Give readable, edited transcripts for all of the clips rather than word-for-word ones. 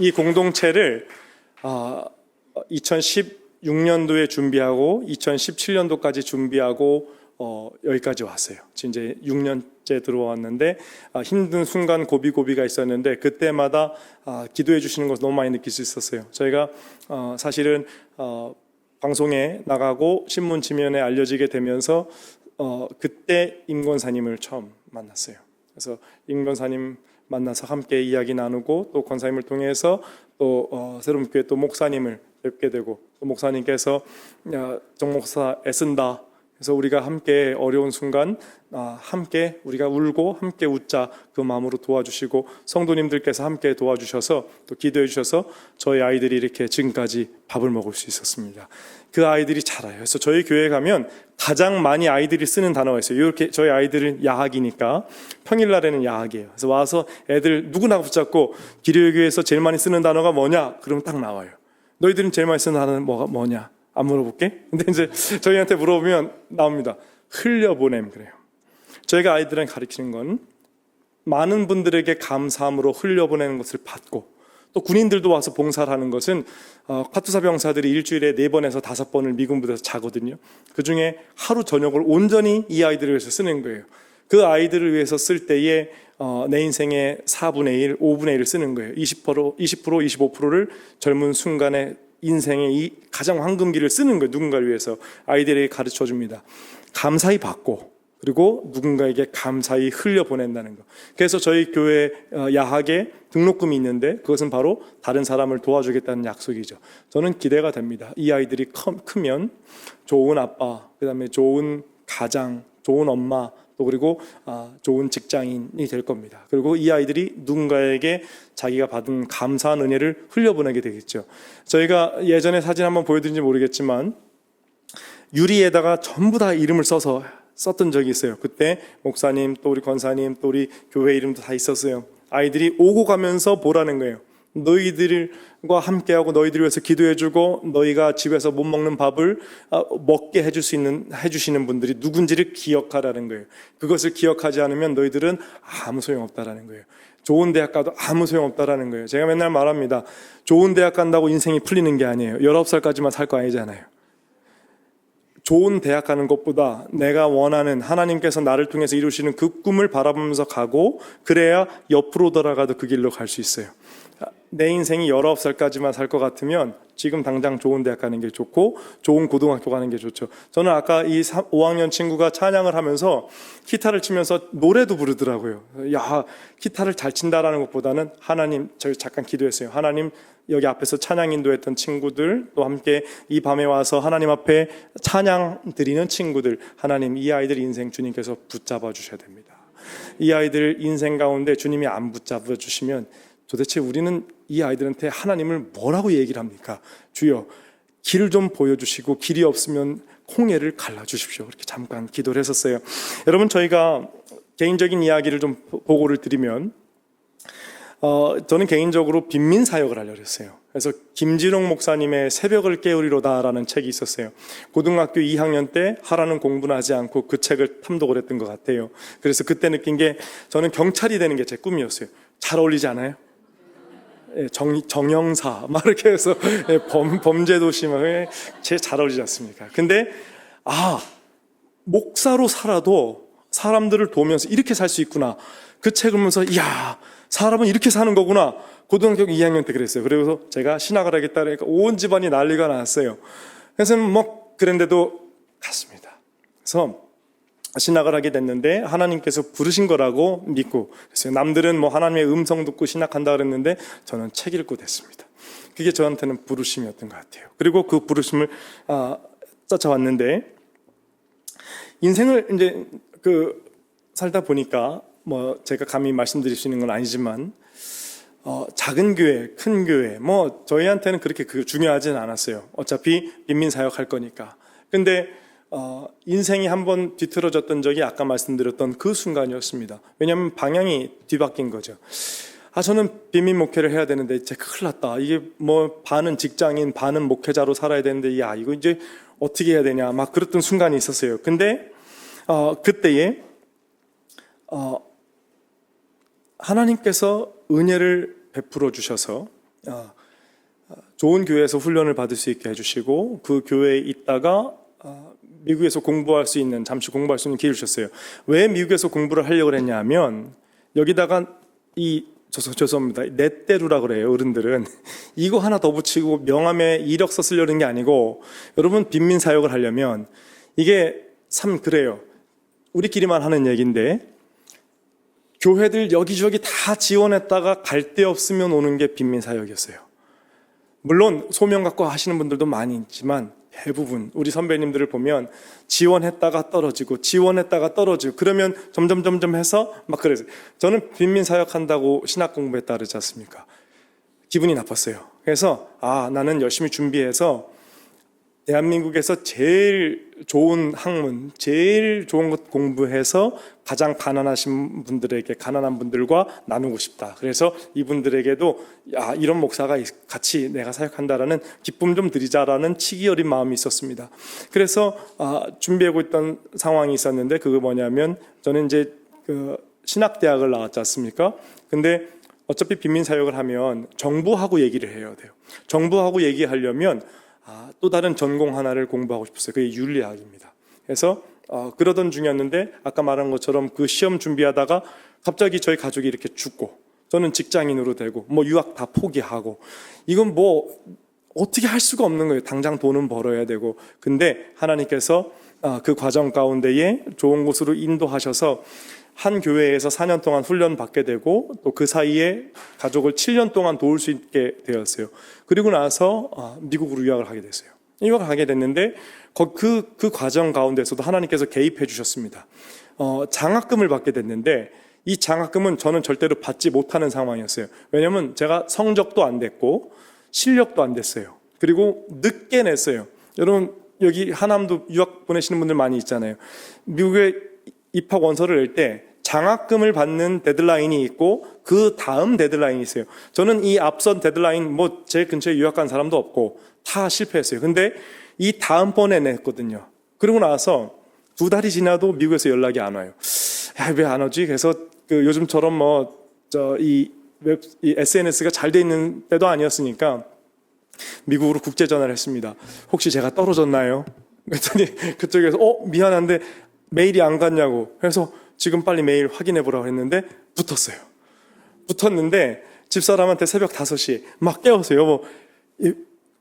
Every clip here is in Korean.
이 공동체를 2016년도에 준비하고 2017년도까지 준비하고 여기까지 왔어요. 지금 이제 6년째 들어왔는데 힘든 순간 고비가 있었는데 그때마다 기도해 주시는 것을 너무 많이 느낄 수 있었어요. 저희가 사실은 방송에 나가고 신문 지면에 알려지게 되면서 그때 임 권사님을 처음 만났어요. 그래서 임 권사님 만나서 함께 이야기 나누고 또 권사님을 통해서 또 새로운 교회 또 목사님을 뵙게 되고 또 목사님께서 정 목사 애쓴다. 그래서 우리가 함께 어려운 순간 함께 우리가 울고 함께 웃자 그 마음으로 도와주시고 성도님들께서 함께 도와주셔서 또 기도해 주셔서 저희 아이들이 이렇게 지금까지 밥을 먹을 수 있었습니다. 그 아이들이 자라요. 그래서 저희 교회에 가면 가장 많이 아이들이 쓰는 단어가 있어요. 이렇게 저희 아이들은 야학이니까 평일날에는 야학이에요. 그래서 와서 애들 누구나 붙잡고 기류교회에서 제일 많이 쓰는 단어가 뭐냐? 그러면 딱 나와요. 너희들은 제일 많이 쓰는 단어는 뭐냐? 안 물어볼게. 근데 이제 저희한테 물어보면 나옵니다. 흘려보냄. 그래요. 저희가 아이들한테 가르치는 건 많은 분들에게 감사함으로 흘려보내는 것을 받고 또 군인들도 와서 봉사를 하는 것은 카투사 병사들이 일주일에 4번에서 5번을 미군 부대에서 자거든요. 그중에 하루 저녁을 온전히 이 아이들을 위해서 쓰는 거예요. 그 아이들을 위해서 쓸 때에 내 인생의 4분의 1, 5분의 1을 쓰는 거예요. 20%, 25%를 젊은 순간에 인생의 이 가장 황금기를 쓰는 거예요. 누군가를 위해서 아이들에게 가르쳐 줍니다. 감사히 받고 그리고 누군가에게 감사히 흘려보낸다는 거. 그래서 저희 교회 야학에 등록금이 있는데 그것은 바로 다른 사람을 도와주겠다는 약속이죠. 저는 기대가 됩니다. 이 아이들이 크면 좋은 아빠, 그다음에 좋은 가장, 좋은 엄마, 또 그리고 좋은 직장인이 될 겁니다. 그리고 이 아이들이 누군가에게 자기가 받은 감사한 은혜를 흘려보내게 되겠죠. 저희가 예전에 사진 한번 보여드린지 모르겠지만 유리에다가 전부 다 이름을 써서 썼던 적이 있어요. 그때 목사님, 또 우리 권사님, 또 우리 교회 이름도 다 있었어요. 아이들이 오고 가면서 보라는 거예요. 너희들과 함께하고 너희들을 위해서 기도해주고 너희가 집에서 못 먹는 밥을 먹게 해주시는 분들이 누군지를 기억하라는 거예요. 그것을 기억하지 않으면 너희들은 아무 소용없다라는 거예요. 좋은 대학 가도 아무 소용없다라는 거예요. 제가 맨날 말합니다. 좋은 대학 간다고 인생이 풀리는 게 아니에요. 19살까지만 살 거 아니잖아요. 좋은 대학 가는 것보다 내가 원하는 하나님께서 나를 통해서 이루시는 그 꿈을 바라보면서 가고 그래야 옆으로 돌아가도 그 길로 갈 수 있어요. 내 인생이 19살까지만 살 것 같으면 지금 당장 좋은 대학 가는 게 좋고 좋은 고등학교 가는 게 좋죠. 저는 아까 이 5학년 친구가 찬양을 하면서 기타를 치면서 노래도 부르더라고요. 야, 기타를 잘 친다라는 것보다는 하나님, 저희 잠깐 기도했어요. 하나님, 여기 앞에서 찬양 인도했던 친구들 또 함께 이 밤에 와서 하나님 앞에 찬양 드리는 친구들, 하나님 이 아이들 인생 주님께서 붙잡아 주셔야 됩니다. 이 아이들 인생 가운데 주님이 안 붙잡아 주시면 도대체 우리는 이 아이들한테 하나님을 뭐라고 얘기를 합니까? 주여 길을 좀 보여주시고 길이 없으면 홍해를 갈라주십시오. 그렇게 잠깐 기도를 했었어요. 여러분, 저희가 개인적인 이야기를 좀 보고를 드리면 저는 개인적으로 빈민 사역을 하려고 했어요. 그래서 김진홍 목사님의 새벽을 깨우리로다라는 책이 있었어요. 고등학교 2학년 때 하라는 공부는 하지 않고 그 책을 탐독을 했던 것 같아요. 그래서 그때 느낀 게 저는 경찰이 되는 게 제 꿈이었어요. 잘 어울리지 않아요? 정형사 막 이렇게 해서 범죄도시 막 제일 잘 어울리지 않습니까? 근데 목사로 살아도 사람들을 도우면서 이렇게 살 수 있구나. 그 책을 보면서 이야, 사람은 이렇게 사는 거구나. 고등학교 2학년 때 그랬어요. 그래서 제가 신학을 하겠다 그러니까 온 집안이 난리가 났어요. 그래서 그런데도 갔습니다. 그래서 신학을 하게 됐는데 하나님께서 부르신 거라고 믿고 그래서 남들은 하나님의 음성 듣고 신학한다 그랬는데 저는 책 읽고 됐습니다. 그게 저한테는 부르심이었던 것 같아요. 그리고 그 부르심을 쫓아왔는데 인생을 이제 살다 보니까 제가 감히 말씀드릴 수 있는 건 아니지만 작은 교회, 큰 교회 저희한테는 그렇게 중요하진 않았어요. 어차피 빈민 사역할 거니까. 근데 인생이 한번 뒤틀어졌던 적이 아까 말씀드렸던 그 순간이었습니다. 왜냐하면 방향이 뒤바뀐 거죠. 저는 빈민 목회를 해야 되는데 이제 큰일 났다. 이게 반은 직장인, 반은 목회자로 살아야 되는데 이거 이제 어떻게 해야 되냐 막 그랬던 순간이 있었어요. 근데 그때에 하나님께서 은혜를 베풀어 주셔서 좋은 교회에서 훈련을 받을 수 있게 해주시고 그 교회에 있다가 미국에서 공부할 수 있는 잠시 공부할 수 있는 기회를 주셨어요. 왜 미국에서 공부를 하려고 했냐면 여기다가 죄송합니다. 넷대루라 그래요. 어른들은 이거 하나 더 붙이고 명함에 이력서 쓰려는 게 아니고 여러분 빈민 사역을 하려면 이게 참 그래요. 우리끼리만 하는 얘기인데 교회들 여기저기 다 지원했다가 갈 데 없으면 오는 게 빈민 사역이었어요. 물론 소명 갖고 하시는 분들도 많이 있지만 대부분 우리 선배님들을 보면 지원했다가 떨어지고 그러면 점점 해서 막 그래서 저는 빈민 사역한다고 신학 공부했다 그러지 않습니까? 기분이 나빴어요. 그래서 나는 열심히 준비해서 대한민국에서 제일 좋은 학문, 제일 좋은 것 공부해서 가장 가난하신 분들에게, 가난한 분들과 나누고 싶다. 그래서 이분들에게도 이런 목사가 같이 내가 사역한다라는 기쁨 좀 드리자라는 치기 어린 마음이 있었습니다. 그래서 준비하고 있던 상황이 있었는데 그거 뭐냐면 저는 이제 그 신학대학을 나왔지 않습니까? 근데 어차피 빈민 사역을 하면 정부하고 얘기를 해야 돼요. 정부하고 얘기하려면 또 다른 전공 하나를 공부하고 싶었어요. 그게 윤리학입니다. 그래서 그러던 중이었는데 아까 말한 것처럼 그 시험 준비하다가 갑자기 저희 가족이 이렇게 죽고 저는 직장인으로 되고 유학 다 포기하고 이건 어떻게 할 수가 없는 거예요. 당장 돈은 벌어야 되고 근데 하나님께서 그 과정 가운데에 좋은 곳으로 인도하셔서 한 교회에서 4년 동안 훈련 받게 되고 또 그 사이에 가족을 7년 동안 도울 수 있게 되었어요. 그리고 나서 미국으로 유학을 하게 됐어요. 유학을 하게 됐는데 그 과정 가운데서도 하나님께서 개입해 주셨습니다. 장학금을 받게 됐는데 이 장학금은 저는 절대로 받지 못하는 상황이었어요. 왜냐하면 제가 성적도 안 됐고 실력도 안 됐어요. 그리고 늦게 냈어요. 여러분 여기 하남도 유학 보내시는 분들 많이 있잖아요. 미국에 입학 원서를 낼 때 장학금을 받는 데드라인이 있고 그 다음 데드라인이 있어요. 저는 이 앞선 데드라인 제 근처에 유학 간 사람도 없고 다 실패했어요. 근데 이 다음번에 냈거든요. 그러고 나서 2달이 지나도 미국에서 연락이 안 와요. 왜 안 오지? 그래서 요즘처럼 이 SNS가 잘 돼 있는 때도 아니었으니까 미국으로 국제 전화를 했습니다. 혹시 제가 떨어졌나요? 그랬더니 그쪽에서 미안한데 메일이 안 갔냐고. 그래서 지금 빨리 메일 확인해 보라고 했는데 붙었는데 집사람한테 새벽 5시에 막 깨워서 여보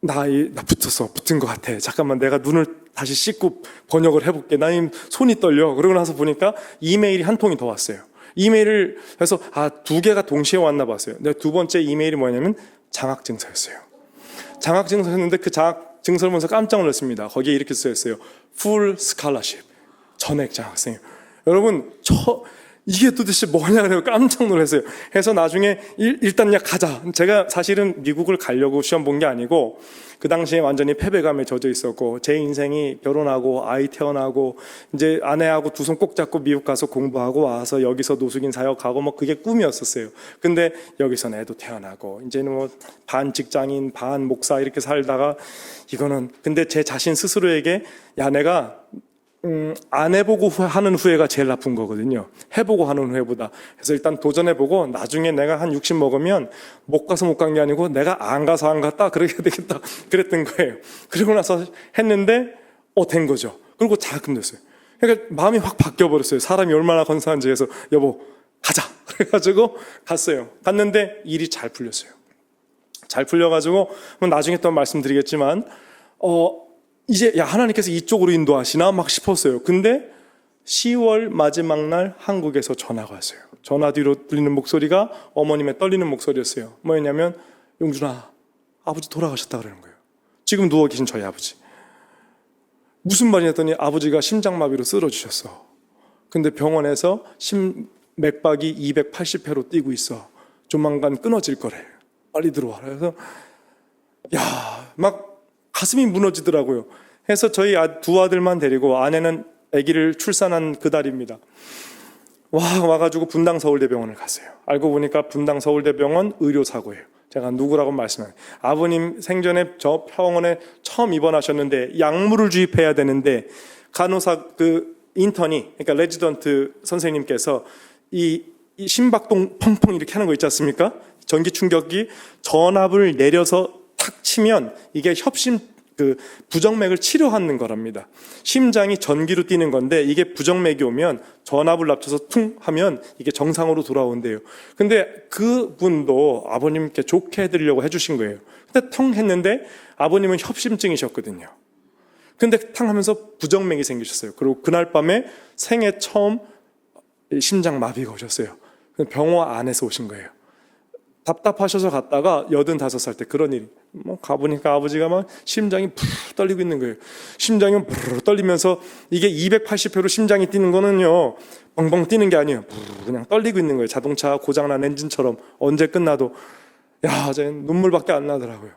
나 붙은 것 같아. 잠깐만 내가 눈을 다시 씻고 번역을 해볼게. 나 손이 떨려. 그러고 나서 보니까 이메일이 한 통이 더 왔어요. 이메일을 해서 2개가 동시에 왔나 봤어요. 근데 두 번째 이메일이 뭐냐면 장학증서였어요. 장학증서였는데 그 장학증서를 보면서 깜짝 놀랐습니다. 거기에 이렇게 쓰였어요. Full Scholarship. 전액 장학생. 여러분 이게 도대체 뭐냐 그래서 깜짝 놀랐어요. 그래서 나중에 일단 가자. 제가 사실은 미국을 가려고 시험 본 게 아니고 그 당시에 완전히 패배감에 젖어 있었고 제 인생이 결혼하고 아이 태어나고 이제 아내하고 두 손 꼭 잡고 미국 가서 공부하고 와서 여기서 노숙인 사역하고 그게 꿈이었었어요. 근데 여기서 애도 태어나고 이제는 반 직장인 반 목사 이렇게 살다가 이거는 근데 제 자신 스스로에게 내가 안 해보고 하는 후회가 제일 나쁜 거거든요. 해보고 하는 후회보다. 그래서 일단 도전해보고 나중에 내가 한 60 먹으면 못 가서 못 간 게 아니고 내가 안 가서 안 갔다 그렇게 되겠다 그랬던 거예요. 그리고 나서 했는데 된 거죠. 그리고 장학금 됐어요. 그러니까 마음이 확 바뀌어버렸어요. 사람이 얼마나 건사한지 해서 여보 가자 그래가지고 갔어요. 갔는데 일이 잘 풀렸어요. 잘 풀려가지고 나중에 또 말씀드리겠지만 이제 하나님께서 이쪽으로 인도하시나 막 싶었어요. 근데 10월 마지막 날 한국에서 전화가 왔어요. 전화 뒤로 들리는 목소리가 어머님의 떨리는 목소리였어요. 뭐였냐면 용준아 아버지 돌아가셨다 그러는 거예요. 지금 누워 계신 저희 아버지. 무슨 말이냐 했더니 아버지가 심장마비로 쓰러지셨어. 근데 병원에서 맥박이 280회로 뛰고 있어. 조만간 끊어질 거래. 빨리 들어와라. 그래서 막 가슴이 무너지더라고요. 그래서 저희 두 아들만 데리고 아내는 아기를 출산한 그 달입니다. 와가지고 분당 서울대병원을 갔어요. 알고 보니까 분당 서울대병원 의료사고예요. 제가 누구라고 말씀하세요. 아버님 생전에 저 병원에 처음 입원하셨는데 약물을 주입해야 되는데 간호사 인턴이 그러니까 레지던트 선생님께서 이 심박동 펑펑 이렇게 하는 거 있지 않습니까? 전기 충격이 전압을 내려서 탁 치면 이게 부정맥을 치료하는 거랍니다. 심장이 전기로 뛰는 건데 이게 부정맥이 오면 전압을 낮춰서 퉁 하면 이게 정상으로 돌아온대요. 근데 그분도 아버님께 좋게 해드리려고 해주신 거예요. 근데 텅 했는데 아버님은 협심증이셨거든요. 근데 탕 하면서 부정맥이 생기셨어요. 그리고 그날 밤에 생애 처음 심장마비가 오셨어요. 병원 안에서 오신 거예요. 답답하셔서 갔다가 85살 때 그런 일이 가보니까 아버지가 막 심장이 부르르 떨리고 있는 거예요. 심장이 부르르 떨리면서 이게 280회로 심장이 뛰는 거는요 벙벙 뛰는 게 아니에요. 부르르 그냥 떨리고 있는 거예요. 자동차 고장난 엔진처럼 언제 끝나도 제 눈물밖에 안 나더라고요.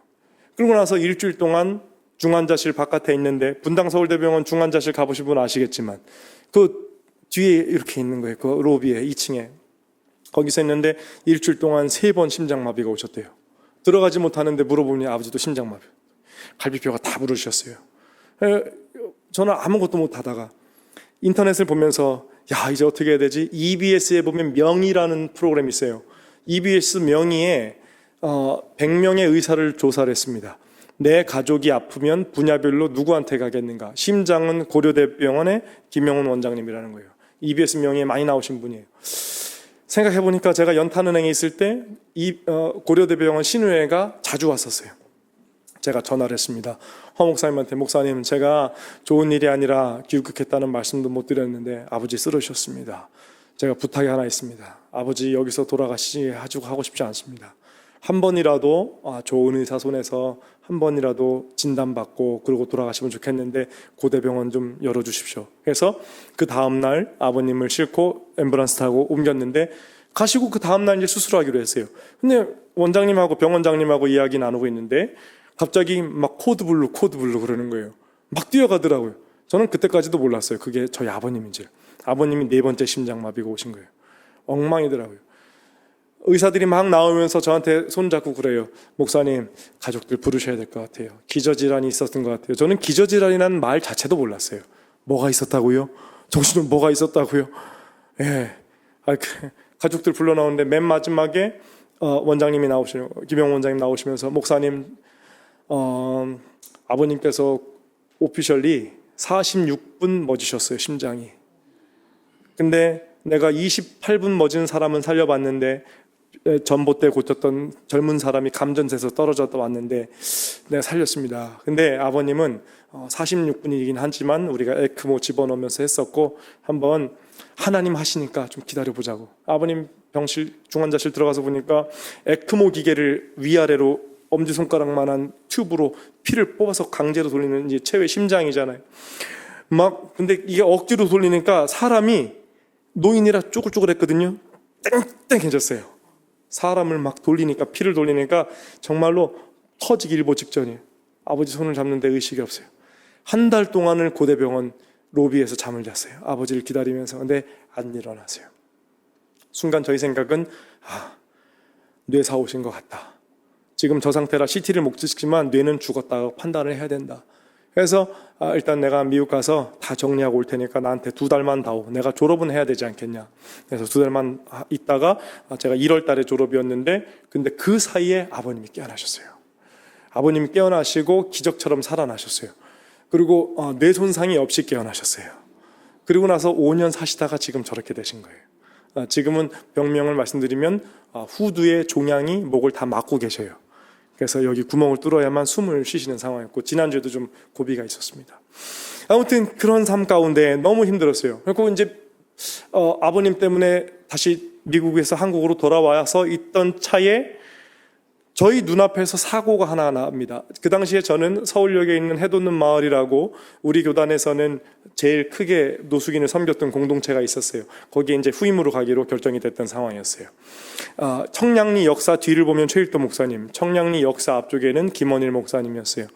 그러고 나서 일주일 동안 중환자실 바깥에 있는데 분당서울대병원 중환자실 가보신 분 아시겠지만 그 뒤에 이렇게 있는 거예요. 그 로비에 2층에 거기서 있는데 일주일 동안 3번 심장마비가 오셨대요. 들어가지 못하는데 물어보니 아버지도 심장마비, 갈비뼈가 다 부러지셨어요. 저는 아무것도 못하다가 인터넷을 보면서 이제 어떻게 해야 되지? EBS에 보면 명의라는 프로그램이 있어요. EBS 명의에 100명의 의사를 조사를 했습니다. 내 가족이 아프면 분야별로 누구한테 가겠는가? 심장은 고려대병원의 김영훈 원장님이라는 거예요. EBS 명의에 많이 나오신 분이에요. 생각해보니까 제가 연탄은행에 있을 때 고려대병원 신우회가 자주 왔었어요. 제가 전화를 했습니다. 허 목사님한테 목사님 제가 좋은 일이 아니라 귀국했다는 말씀도 못 드렸는데 아버지 쓰러지셨습니다. 제가 부탁이 하나 있습니다. 아버지 여기서 돌아가시고 하고 싶지 않습니다. 한 번이라도 좋은 의사 손에서 한 번이라도 진단받고 그러고 돌아가시면 좋겠는데 고대병원 좀 열어주십시오. 그래서 그 다음날 아버님을 싣고 앰뷸런스 타고 옮겼는데 가시고 그 다음날 이제 수술하기로 했어요. 근데 원장님하고 병원장님하고 이야기 나누고 있는데 갑자기 막 코드블루 그러는 거예요. 막 뛰어가더라고요. 저는 그때까지도 몰랐어요. 그게 저희 아버님인지. 아버님이 4번째 심장마비가 오신 거예요. 엉망이더라고요. 의사들이 막 나오면서 저한테 손잡고 그래요. 목사님, 가족들 부르셔야 될 것 같아요. 기저질환이 있었던 것 같아요. 저는 기저질환이라는 말 자체도 몰랐어요. 뭐가 있었다고요? 정신은 뭐가 있었다고요? 가족들 불러 나오는데 맨 마지막에 원장님이 나오시는 김영 원장님 나오시면서 목사님, 아버님께서 오피셜리 46분 멎으셨어요. 심장이. 근데 내가 28분 멎은 사람은 살려봤는데 전봇대 고쳤던 젊은 사람이 감전돼서 떨어졌다 왔는데 내가 살렸습니다. 근데 아버님은 46분이긴 하지만 우리가 에크모 집어넣으면서 했었고 한번 하나님 하시니까 좀 기다려보자고. 아버님 병실 중환자실 들어가서 보니까 에크모 기계를 위아래로 엄지손가락만한 튜브로 피를 뽑아서 강제로 돌리는 이제 최후의 심장이잖아요. 근데 이게 억지로 돌리니까 사람이 노인이라 쪼글쪼글했거든요. 땡땡해졌어요. 사람을 막 돌리니까 피를 돌리니까 정말로 터지기 일보 직전이에요. 아버지 손을 잡는데 의식이 없어요. 한 달 동안을 고대병원 로비에서 잠을 잤어요. 아버지를 기다리면서. 근데 안 일어나세요. 순간 저희 생각은 뇌사 오신 것 같다. 지금 저 상태라 CT를 못 찍지만 뇌는 죽었다고 판단을 해야 된다. 그래서 일단 내가 미국 가서 다 정리하고 올 테니까 나한테 2달만 다오. 내가 졸업은 해야 되지 않겠냐. 그래서 2달만 있다가 제가 1월 달에 졸업이었는데 근데 그 사이에 아버님이 깨어나셨어요. 아버님이 깨어나시고 기적처럼 살아나셨어요. 그리고 뇌 손상이 없이 깨어나셨어요. 그리고 나서 5년 사시다가 지금 저렇게 되신 거예요. 지금은 병명을 말씀드리면 후두의 종양이 목을 다 막고 계셔요. 그래서 여기 구멍을 뚫어야만 숨을 쉬시는 상황이었고 지난주에도 좀 고비가 있었습니다. 아무튼 그런 삶 가운데 너무 힘들었어요. 그리고 이제 아버님 때문에 다시 미국에서 한국으로 돌아와서 있던 차에 저희 눈앞에서 사고가 하나 납니다. 그 당시에 저는 서울역에 있는 해돋는 마을이라고 우리 교단에서는 제일 크게 노숙인을 섬겼던 공동체가 있었어요. 거기에 이제 후임으로 가기로 결정이 됐던 상황이었어요. 청량리 역사 뒤를 보면 최일도 목사님, 청량리 역사 앞쪽에는 김원일 목사님이었어요.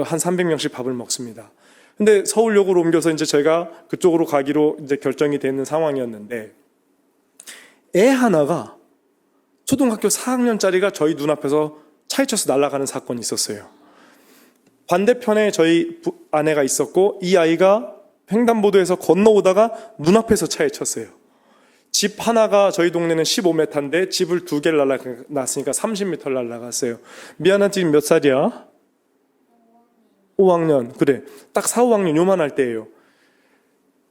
한 300명씩 밥을 먹습니다. 근데 서울역으로 옮겨서 이제 제가 그쪽으로 가기로 이제 결정이 되는 상황이었는데 애 하나가 초등학교 4학년짜리가 저희 눈앞에서 차에 쳐서 날아가는 사건이 있었어요. 반대편에 저희 아내가 있었고 이 아이가 횡단보도에서 건너오다가 눈앞에서 차에 쳤어요. 집 하나가 저희 동네는 15m인데 집을 2개를 날라갔으니까 30m를 날라갔어요. 미안한 지금 몇 살이야? 5학년. 그래. 딱 4, 5학년 요만할 때예요.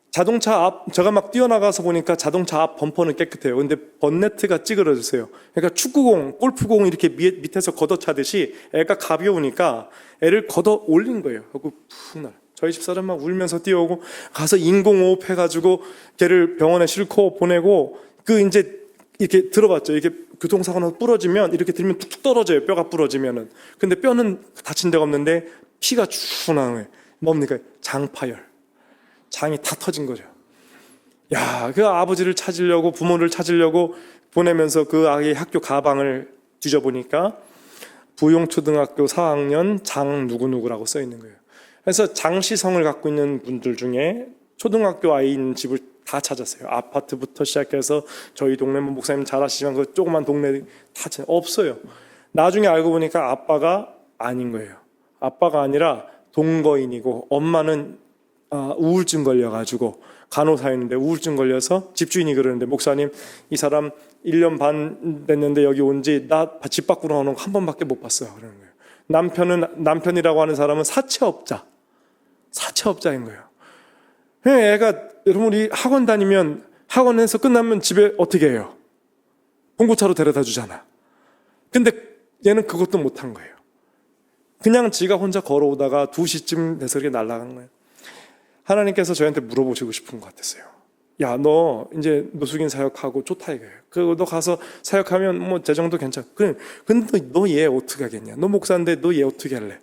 자동차 앞, 제가 막 뛰어나가서 보니까 자동차 앞 범퍼는 깨끗해요. 근데 번네트가 찌그러졌어요. 그러니까 축구공, 골프공 이렇게 밑에서 걷어차듯이 애가 가벼우니까 애를 걷어 올린 거예요. 하고 푹 날. 저희 집사람 막 울면서 뛰어오고 가서 인공호흡 해가지고 걔를 병원에 싣고 보내고 이제 이렇게 들어봤죠. 이렇게 교통사고나 부러지면 이렇게 들면 툭툭 떨어져요. 뼈가 부러지면은. 근데 뼈는 다친 데가 없는데 피가 쭉 나는 거예요. 뭡니까? 장파열. 장이 다 터진 거죠. 야, 그 아버지를 찾으려고 부모를 찾으려고 보내면서 그 아이의 학교 가방을 뒤져보니까 부용초등학교 4학년 장 누구누구라고 써 있는 거예요. 그래서 장시성을 갖고 있는 분들 중에 초등학교 아이인 집을 다 찾았어요. 아파트부터 시작해서 저희 동네 목사님 잘 아시지만 그 조그만 동네 다 없어요. 나중에 알고 보니까 아빠가 아닌 거예요. 아빠가 아니라 동거인이고 엄마는 우울증 걸려가지고 간호사였는데 우울증 걸려서 집주인이 그러는데 목사님 이 사람 1년 반 됐는데 여기 온 지 나 집 밖으로 나오는 거 한 번밖에 못 봤어요. 그러는 거예요. 남편이라고 하는 사람은 사채업자인 거예요. 애가 여러분 우리 학원 다니면 학원에서 끝나면 집에 어떻게 해요? 봉고차로 데려다 주잖아. 근데 얘는 그것도 못한 거예요. 그냥 지가 혼자 걸어오다가 2시쯤 돼서 이렇게 날아간 거예요. 하나님께서 저희한테 물어보시고 싶은 것 같았어요. 야, 너 이제 노숙인 사역하고 좋다 이거예요. 너 가서 사역하면 뭐 재정도 괜찮아. 근데 너 얘 어떻게 하겠냐? 너 목사인데 너 얘 어떻게 할래?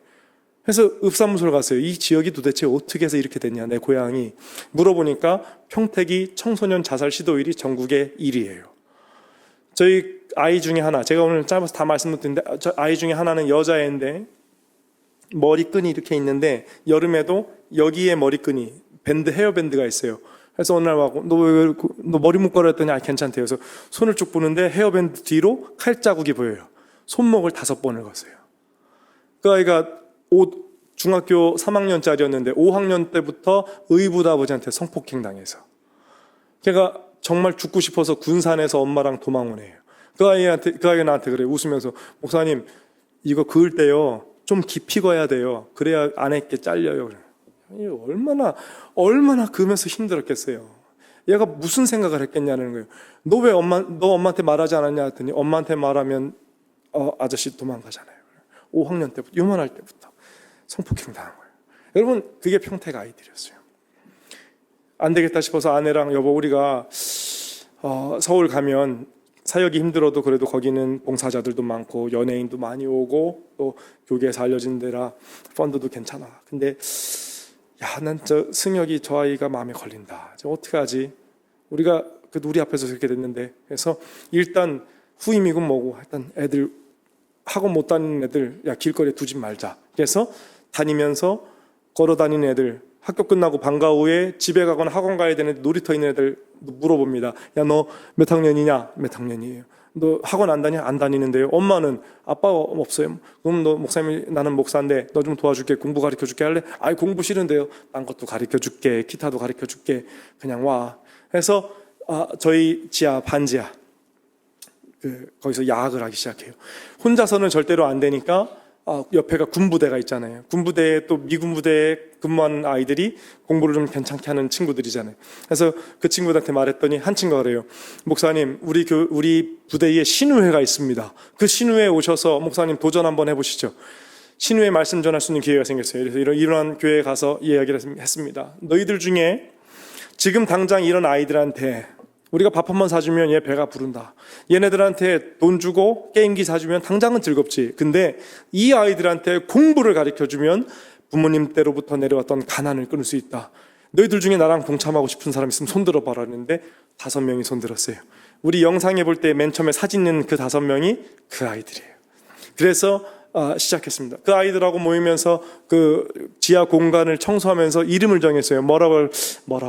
그래서 읍사무소를 갔어요. 이 지역이 도대체 어떻게 해서 이렇게 됐냐? 내 고향이. 물어보니까 평택이 청소년 자살 시도율이 전국의 1위예요. 저희 아이 중에 하나, 제가 오늘 짧아서 다 말씀 못 드리는데 저 아이 중에 하나는 여자애인데 머리끈이 이렇게 있는데 여름에도 여기에 머리끈이 헤어밴드가 있어요. 그래서 어느 날 와고 너 머리 묶어라 했더니 괜찮대요. 그래서 손을 쭉 보는데 헤어밴드 뒤로 칼자국이 보여요. 손목을 5번을 걷어요. 그 아이가 중학교 3학년짜리였는데 5학년 때부터 의붓 아버지한테 성폭행 당해서 걔가 정말 죽고 싶어서 군산에서 엄마랑 도망온 애예요. 그 아이가 나한테 그래요. 웃으면서 목사님 이거 그을 때요 좀 깊이 거야 돼요. 그래야 안에 있게 잘려요. 얼마나 그으면서 힘들었겠어요. 얘가 무슨 생각을 했겠냐는 거예요. 너 왜 너 엄마한테 말하지 않았냐 했더니 엄마한테 말하면 아저씨 도망가잖아요. 5학년 때부터 요만할 때부터 성폭행 당한 거예요. 여러분 그게 평택 아이들이었어요. 안 되겠다 싶어서 아내랑 여보 우리가 서울 가면 사역이 힘들어도 그래도 거기는 봉사자들도 많고 연예인도 많이 오고 또 교계에서 알려진 데라 펀드도 괜찮아. 근데 난 승혁이 저 아이가 마음에 걸린다. 어떻게 하지? 우리가 우리 앞에서 그렇게 됐는데 그래서 일단 후임이군 뭐고 일단 애들 학원 못 다니는 애들 길거리에 두지 말자. 그래서 다니면서 걸어 다니는 애들 학교 끝나고 방과 후에 집에 가거나 학원 가야 되는데 놀이터 있는 애들 물어봅니다. 야, 너 몇 학년이냐? 몇 학년이에요? 너 학원 안 다녀? 안 다니는데요. 엄마는 아빠가 없어요. 그럼 너 목사님 나는 목사인데 너 좀 도와줄게. 공부 가르쳐 줄게 할래? 공부 싫은데요. 딴 것도 가르쳐 줄게. 기타도 가르쳐 줄게. 그냥 와. 그래서 저희 반지하 거기서 야학을 하기 시작해요. 혼자서는 절대로 안 되니까 옆에가 군부대가 있잖아요. 군부대에 또 미군 부대에 근무하는 아이들이 공부를 좀 괜찮게 하는 친구들이잖아요. 그래서 그 친구들한테 말했더니 한 친구가 그래요. 목사님, 우리 부대에 신우회가 있습니다. 그 신우회에 오셔서 목사님 도전 한번 해보시죠. 신우회 말씀 전할 수 있는 기회가 생겼어요. 그래서 이러한 교회에 가서 이야기를 했습니다. 너희들 중에 지금 당장 이런 아이들한테 우리가 밥 한 번 사주면 얘 배가 부른다. 얘네들한테 돈 주고 게임기 사주면 당장은 즐겁지. 근데 이 아이들한테 공부를 가르쳐주면 부모님 때로부터 내려왔던 가난을 끊을 수 있다. 너희들 중에 나랑 동참하고 싶은 사람 있으면 손들어봐라 했는데 5명이 손들었어요. 우리 영상에 볼 때 맨 처음에 사진 있는 그 5명이 그 아이들이에요. 그래서 시작했습니다. 그 아이들하고 모이면서 그 지하 공간을 청소하면서 이름을 정했어요. 뭐라고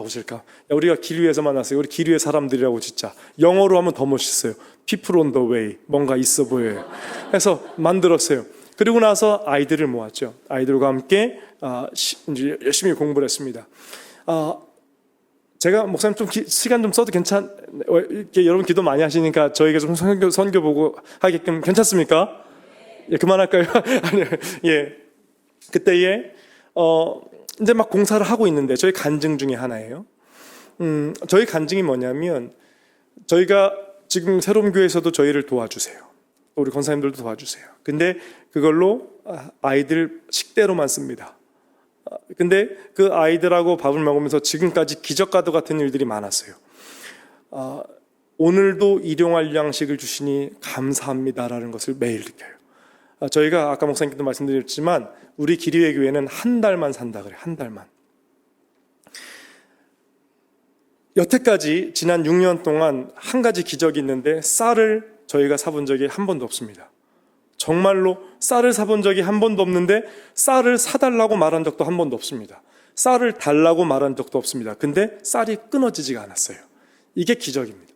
질까? 우리가 길 위에서 만났어요. 우리 길 위의 사람들이라고 짓자. 영어로 하면 더 멋있어요. People on the way. 뭔가 있어 보여요. 그래서 만들었어요. 그리고 나서 아이들을 모았죠. 아이들과 함께 이제 열심히 공부를 했습니다. 제가 목사님 좀 시간 좀 써도 이렇게 여러분 기도 많이 하시니까 저에게 좀 선교 보고 하게끔 괜찮습니까? 예, 그만할까요? 아니요. 예. 그때에 이제 막 공사를 하고 있는데 저희 간증 중에 하나예요. 저희 간증이 뭐냐면 저희가 지금 새로운 교회에서도 저희를 도와주세요. 우리 권사님들도 도와주세요. 근데 그걸로 아이들 식대로만 씁니다. 근데 그 아이들하고 밥을 먹으면서 지금까지 기적과도 같은 일들이 많았어요. 오늘도 일용할 양식을 주시니 감사합니다라는 것을 매일 느껴요. 저희가 아까 목사님께도 말씀드렸지만 우리 기리회 교회는 한 달만 산다 그래요. 한 달만. 여태까지 지난 6년 동안 한 가지 기적이 있는데 쌀을 저희가 사본 적이 한 번도 없습니다. 정말로 쌀을 사본 적이 한 번도 없는데 쌀을 사달라고 말한 적도 한 번도 없습니다. 쌀을 달라고 말한 적도 없습니다. 근데 쌀이 끊어지지가 않았어요. 이게 기적입니다.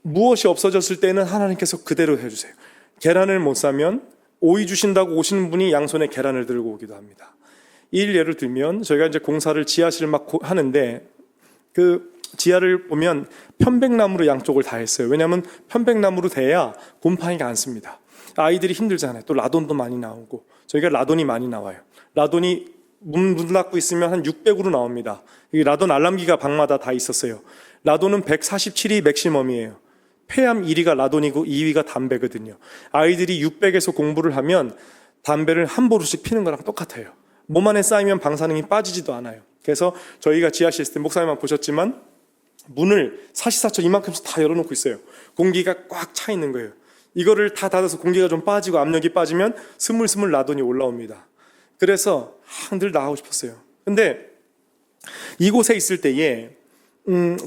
무엇이 없어졌을 때는 하나님께서 그대로 해주세요. 계란을 못 사면 오이 주신다고 오시는 분이 양손에 계란을 들고 오기도 합니다. 이 예를 들면 저희가 이제 공사를 지하실을 막 하는데 그 지하를 보면 편백나무로 양쪽을 다 했어요. 왜냐하면 편백나무로 돼야 곰팡이가 안 씁니다. 아이들이 힘들잖아요. 또 라돈도 많이 나오고 저희가 라돈이 많이 나와요. 라돈이 문 닫고 있으면 한 600으로 나옵니다. 이 라돈 알람기가 방마다 다 있었어요. 라돈은 147이 맥시멈이에요. 폐암 1위가 라돈이고 2위가 담배거든요. 아이들이 600에서 공부를 하면 담배를 한 보루씩 피는 거랑 똑같아요. 몸 안에 쌓이면 방사능이 빠지지도 않아요. 그래서 저희가 지하실 때 목사님만 보셨지만 문을 사시사철 이만큼씩 다 열어놓고 있어요. 공기가 꽉 차 있는 거예요. 이거를 다 닫아서 공기가 좀 빠지고 압력이 빠지면 스물스물 라돈이 올라옵니다. 그래서 늘 나가고 싶었어요. 근데 이곳에 있을 때에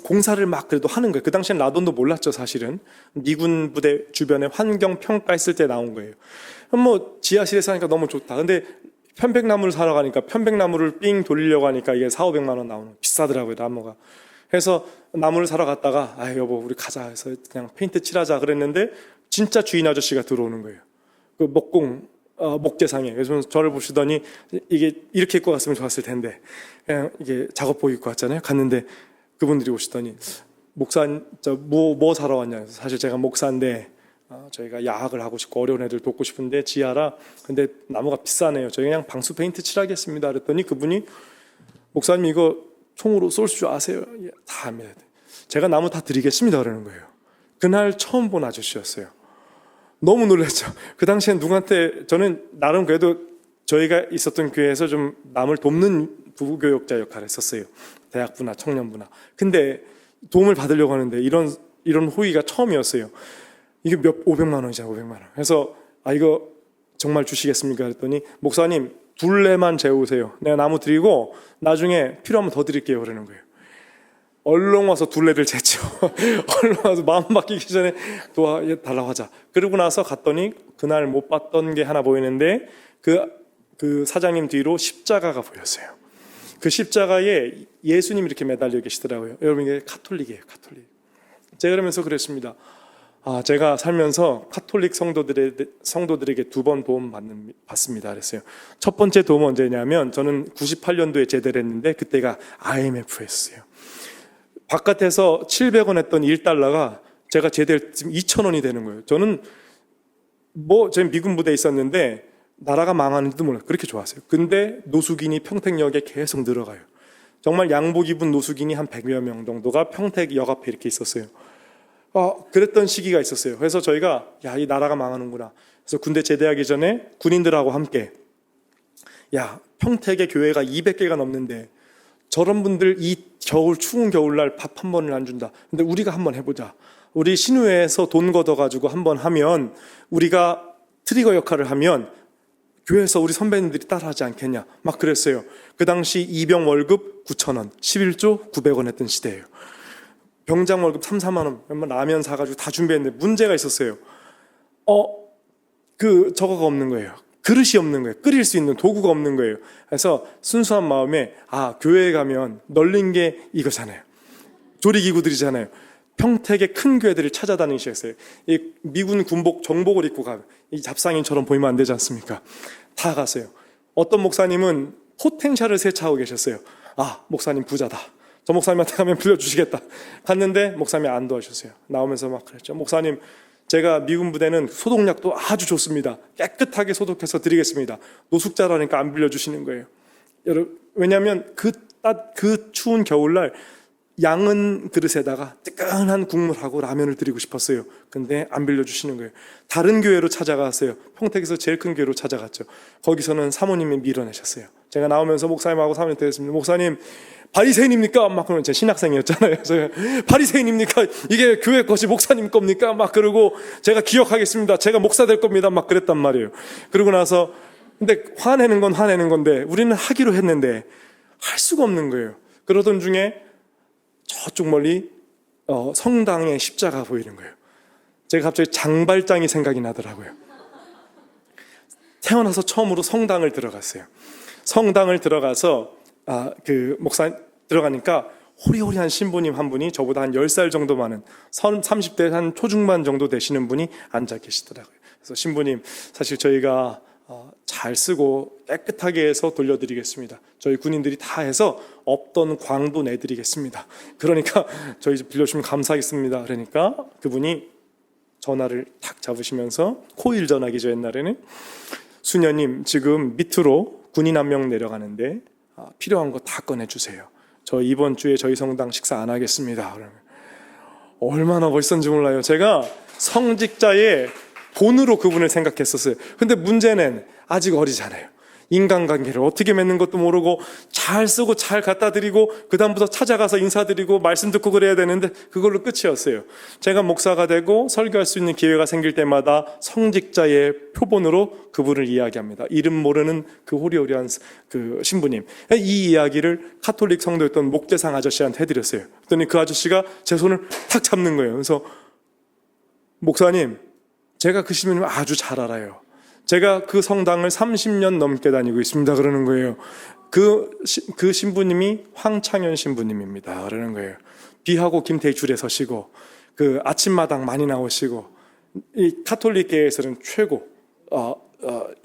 공사를 막 그래도 하는 거예요. 그 당시엔 라돈도 몰랐죠, 사실은. 미군 부대 주변에 환경 평가했을 때 나온 거예요. 뭐 지하실에서 하니까 너무 좋다. 근데 편백나무를 사러 가니까 편백나무를 삥 돌리려고 하니까 이게 4,500만 원 나오는 비싸더라고요, 나무가. 그래서 나무를 사러 갔다가 여보 우리 가자 해서 그냥 페인트 칠하자 그랬는데 진짜 주인 아저씨가 들어오는 거예요. 그 목재상에. 그래서 저를 보시더니 이게 이렇게 입고 갔으면 좋았을 텐데 그냥 이게 작업복 입고 왔잖아요. 갔는데 그분들이 오시더니 목사 뭐 사러 왔냐. 사실 제가 목사인데 저희가 야학을 하고 싶고 어려운 애들 돕고 싶은데 지하라. 근데 나무가 비싸네요. 저희 그냥 방수 페인트 칠하겠습니다. 그랬더니 그분이 목사님 이거 총으로 쏠 줄 아세요? 예, 다 합니다. 제가 나무 다 드리겠습니다. 그러는 거예요. 그날 처음 본 아저씨였어요. 너무 놀랐죠. 그 당시엔 누구한테 저는 나름 그래도 저희가 있었던 교회에서 좀 남을 돕는 부교육자 역할을 했었어요. 대학부나 청년부나. 근데 도움을 받으려고 하는데 이런 호의가 처음이었어요. 이게 500만 원이잖아요. 500만 원. 그래서 이거 정말 주시겠습니까? 그랬더니 목사님 둘레만 재우세요. 내가 나무 드리고 나중에 필요하면 더 드릴게요. 그러는 거예요. 얼른 와서 둘레를 쟀죠. 얼른 와서 마음 바뀌기 전에 도와달라고 하자. 그러고 나서 갔더니 그날 못 봤던 게 하나 보이는데 그 사장님 뒤로 십자가가 보였어요. 그 십자가에 예수님 이렇게 매달려 계시더라고요. 여러분 이게 카톨릭이에요. 카톨릭. 제가 그러면서 그랬습니다. 제가 살면서 카톨릭 성도들에게 2번 도움 받습니다. 그랬어요. 첫 번째 도움 언제냐면 저는 98년도에 제대를 했는데 그때가 IMF였어요. 바깥에서 700원 했던 1달러가 제가 제대를 지금 2,000원이 되는 거예요. 저는 저희 미군 부대에 있었는데 나라가 망하는지도 몰라요. 그렇게 좋았어요. 근데 노숙인이 평택역에 계속 늘어가요. 정말 양복 입은 노숙인이 한 100여 명 정도가 평택역 앞에 이렇게 있었어요. 그랬던 시기가 있었어요. 그래서 저희가 이 나라가 망하는구나. 그래서 군대 제대하기 전에 군인들하고 함께 평택의 교회가 200개가 넘는데 저런 분들 이 추운 겨울날 밥 한 번을 안 준다. 근데 우리가 한번 해보자. 우리 신우회에서 돈 걷어가지고 한번 하면 우리가 트리거 역할을 하면 교회에서 우리 선배님들이 따라하지 않겠냐. 막 그랬어요. 그 당시 이병 월급 9,000원, 11조 900원 했던 시대예요. 병장 월급 3, 4만 원, 라면 사가지고 다 준비했는데 문제가 있었어요. 저거가 없는 거예요. 그릇이 없는 거예요. 끓일 수 있는 도구가 없는 거예요. 그래서 순수한 마음에 교회에 가면 널린 게 이거잖아요. 조리기구들이잖아요. 평택의 큰 교회들을 찾아다니기 시작했어요. 이 미군 군복 정복을 입고 가요. 이 잡상인처럼 보이면 안 되지 않습니까? 다 갔어요. 어떤 목사님은 포텐샤를 세차하고 계셨어요. 목사님 부자다. 저 목사님한테 가면 빌려주시겠다. 갔는데 목사님이 안 도와주셨어요. 나오면서 막 그랬죠. 목사님, 제가 미군 부대는 소독약도 아주 좋습니다. 깨끗하게 소독해서 드리겠습니다. 노숙자라니까 안 빌려주시는 거예요. 여러분, 왜냐하면 그 추운 겨울날 양은 그릇에다가 뜨끈한 국물하고 라면을 드리고 싶었어요. 근데 안 빌려주시는 거예요. 다른 교회로 찾아갔어요. 평택에서 제일 큰 교회로 찾아갔죠. 거기서는 사모님이 밀어내셨어요. 제가 나오면서 목사님하고 사모님한테 했습니다. 목사님, 바리새인입니까? 막 그러면 제 신학생이었잖아요. 그래서 바리새인입니까? 이게 교회 것이 목사님 겁니까? 막 그러고 제가 기억하겠습니다. 제가 목사 될 겁니다. 막 그랬단 말이에요. 그러고 나서 근데 화내는 건 화내는 건데 우리는 하기로 했는데 할 수가 없는 거예요. 그러던 중에 저쪽 멀리 성당의 십자가 보이는 거예요. 제가 갑자기 장발장이 생각이 나더라고요. 태어나서 처음으로 성당을 들어갔어요. 성당을 들어가서 그 목사 들어가니까 호리호리한 신부님 한 분이 저보다 한 10살 정도 많은 30대 한 초중반 정도 되시는 분이 앉아 계시더라고요. 그래서 신부님, 사실 저희가 잘 쓰고 깨끗하게 해서 돌려드리겠습니다. 저희 군인들이 다 해서 없던 광도 내드리겠습니다. 그러니까 저희 집 빌려주시면 감사하겠습니다. 그러니까 그분이 전화를 탁 잡으시면서 코일 전화기죠, 옛날에는. 수녀님, 지금 밑으로 군인 한 명 내려가는데 필요한 거 다 꺼내주세요. 저 이번 주에 저희 성당 식사 안 하겠습니다. 그러면 얼마나 멋있었는지 몰라요. 제가 성직자의 본으로 그분을 생각했었어요. 근데 문제는 아직 어리잖아요. 인간관계를 어떻게 맺는 것도 모르고 잘 쓰고 잘 갖다 드리고 그 다음부터 찾아가서 인사드리고 말씀 듣고 그래야 되는데 그걸로 끝이었어요. 제가 목사가 되고 설교할 수 있는 기회가 생길 때마다 성직자의 표본으로 그분을 이야기합니다. 이름 모르는 그 호리호리한 그 신부님. 이 이야기를 카톨릭 성도였던 목재상 아저씨한테 해드렸어요. 그랬더니 그 아저씨가 제 손을 탁 잡는 거예요. 그래서 목사님, 제가 그 신부님을 아주 잘 알아요. 제가 그 성당을 30년 넘게 다니고 있습니다. 그러는 거예요. 그 신부님이 황창현 신부님입니다. 그러는 거예요. 비하고 김태희 줄에 서시고 그 아침마당 많이 나오시고 이 카톨릭계에서는 최고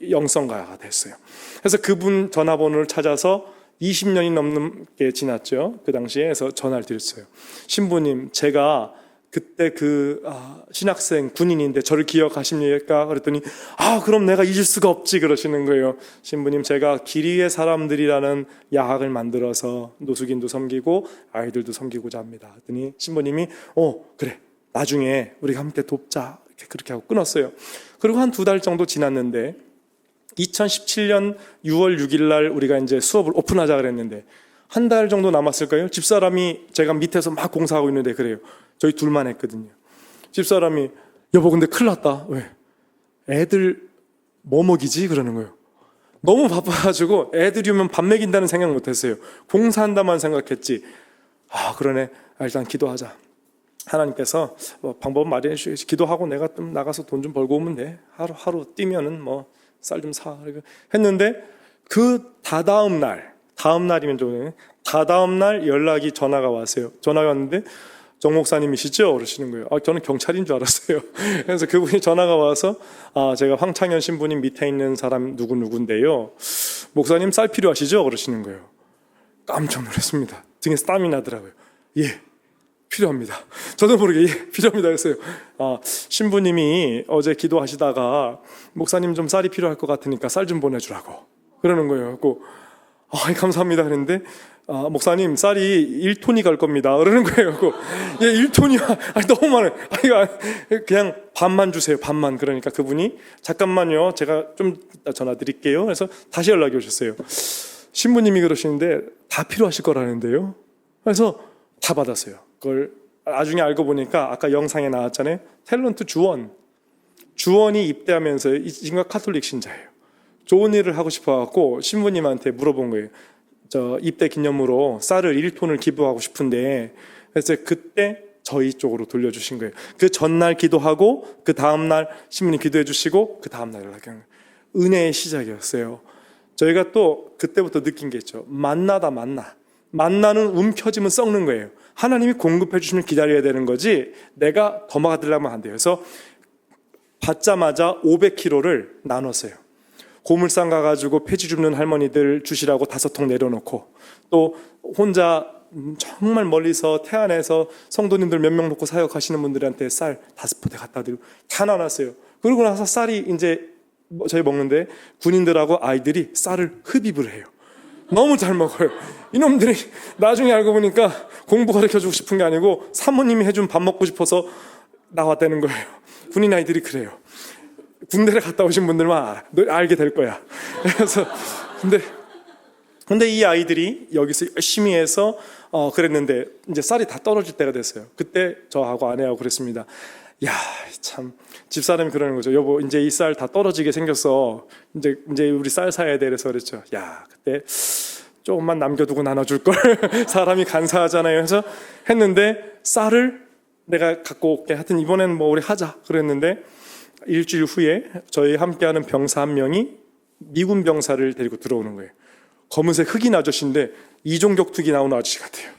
영성가가 됐어요. 그래서 그분 전화번호를 찾아서 20년이 넘게 지났죠. 그 당시에 해서 전화를 드렸어요. 신부님, 제가 그때 신학생 군인인데 저를 기억하십니까? 그랬더니 그럼 내가 잊을 수가 없지 그러시는 거예요. 신부님, 제가 길이의 사람들이라는 야학을 만들어서 노숙인도 섬기고 아이들도 섬기고자 합니다. 그랬더니 신부님이 그래, 나중에 우리가 함께 돕자, 그렇게 하고 끊었어요. 그리고 한 2달 정도 지났는데 2017년 6월 6일 날 우리가 이제 수업을 오픈하자 그랬는데 한 달 정도 남았을까요? 집사람이, 제가 밑에서 막 공사하고 있는데 그래요. 저희 둘만 했거든요. 집사람이, 여보 근데 큰일 났다. 왜? 애들 뭐 먹이지? 그러는 거예요. 너무 바빠가지고 애들이 오면 밥 먹인다는 생각 못했어요. 공사한다만 생각했지. 그러네. 일단 기도하자. 하나님께서 방법 마련해 주셔야지. 기도하고 내가 좀 나가서 돈 좀 벌고 오면 돼. 하루 뛰면은 쌀 좀 사. 했는데 그 다다음 날 연락이 전화가 왔어요. 전화가 왔는데 정 목사님이시죠? 그러시는 거예요. 저는 경찰인 줄 알았어요. 그래서 그분이 전화가 와서 제가 황창현 신부님 밑에 있는 사람 누구인데요. 목사님 쌀 필요하시죠? 그러시는 거예요. 깜짝 놀랐습니다. 등에서 땀이 나더라고요. 예, 필요합니다. 저도 모르게 예, 필요합니다 했어요. 신부님이 어제 기도하시다가 목사님 좀 쌀이 필요할 것 같으니까 쌀 좀 보내주라고 그러는 거예요. 감사합니다 그랬는데 목사님 쌀이 1톤이 갈 겁니다 그러는 거예요. 예, 1톤이야. 너무 많아요. 그냥 반만 주세요. 반만. 그러니까 그분이 잠깐만요, 제가 좀 전화 드릴게요. 그래서 다시 연락이 오셨어요. 신부님이 그러시는데 다 필요하실 거라는데요. 그래서 다 받았어요. 그걸 나중에 알고 보니까 아까 영상에 나왔잖아요. 탤런트 주원이 입대하면서 이 친구가 카톨릭 신자예요. 좋은 일을 하고 싶어갖고 신부님한테 물어본 거예요. 저 입대 기념으로 쌀을 1톤을 기부하고 싶은데, 그래서 그때 저희 쪽으로 돌려주신 거예요. 그 전날 기도하고 그 다음날 신부님 기도해 주시고 그 다음날 연락한 거예요. 은혜의 시작이었어요. 저희가 또 그때부터 느낀 게 있죠. 만나다 만나는 움켜쥐면 썩는 거예요. 하나님이 공급해 주시면 기다려야 되는 거지 내가 더 받으려면 안 돼요. 그래서 받자마자 500kg를 나눴어요. 고물상 가가지고 폐지 줍는 할머니들 주시라고 5통 내려놓고 또 혼자 정말 멀리서 태안에서 성도님들 몇 명 놓고 사역하시는 분들한테 쌀 5포대 갖다 드리고 다 나눴어요. 그러고 나서 쌀이 이제 저희 먹는데 군인들하고 아이들이 쌀을 흡입을 해요. 너무 잘 먹어요. 이놈들이 나중에 알고 보니까 공부 가르쳐주고 싶은 게 아니고 사모님이 해준 밥 먹고 싶어서 나왔다는 거예요. 군인 아이들이 그래요. 군대를 갔다 오신 분들만 알게 될 거야. 그래서 근데 이 아이들이 여기서 열심히 해서 그랬는데 이제 쌀이 다 떨어질 때가 됐어요. 그때 저하고 아내하고 그랬습니다. 야, 참 집사람이 그러는 거죠. 여보, 이제 이 쌀 다 떨어지게 생겼어. 이제 우리 쌀 사야 돼. 그래서 그랬죠. 야, 그때 조금만 남겨두고 나눠줄 걸. 사람이 간사하잖아요. 그래서 했는데 쌀을 내가 갖고 올게. 하여튼 이번에는 뭐 우리 하자. 그랬는데 일주일 후에 저희 함께하는 병사 한 명이 미군 병사를 데리고 들어오는 거예요. 검은색 흑인 아저씨인데 이종 격투기 나오는 아저씨 같아요.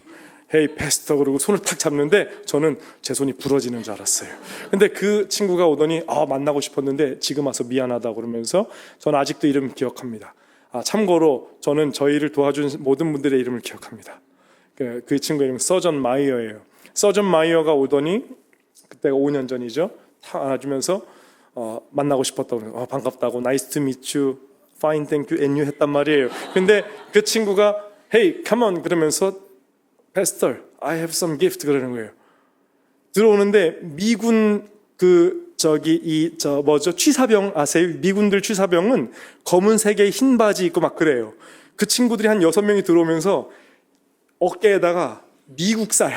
헤이 패스터 그러고 손을 탁 잡는데 저는 제 손이 부러지는 줄 알았어요. 근데 그 친구가 오더니 만나고 싶었는데 지금 와서 미안하다 그러면서 저는 아직도 이름 기억합니다. 참고로 저는 저희를 도와준 모든 분들의 이름을 기억합니다. 그 친구 이름은 서전 마이어예요. 서전 마이어가 오더니 그때가 5년 전이죠. 탁 안아주면서 만나고 싶었다고 반갑다고 나이스 투 미츠 유 fine thank you and you 했단 말이에요. 근데 그 친구가 hey come on 그러면서 Pastor, I have some gift 그러는 거예요. 들어오는데 미군 취사병 아세요? 미군들 취사병은 검은색의 흰 바지 입고 막 그래요. 그 친구들이 한 6명이 들어오면서 어깨에다가 미국쌀을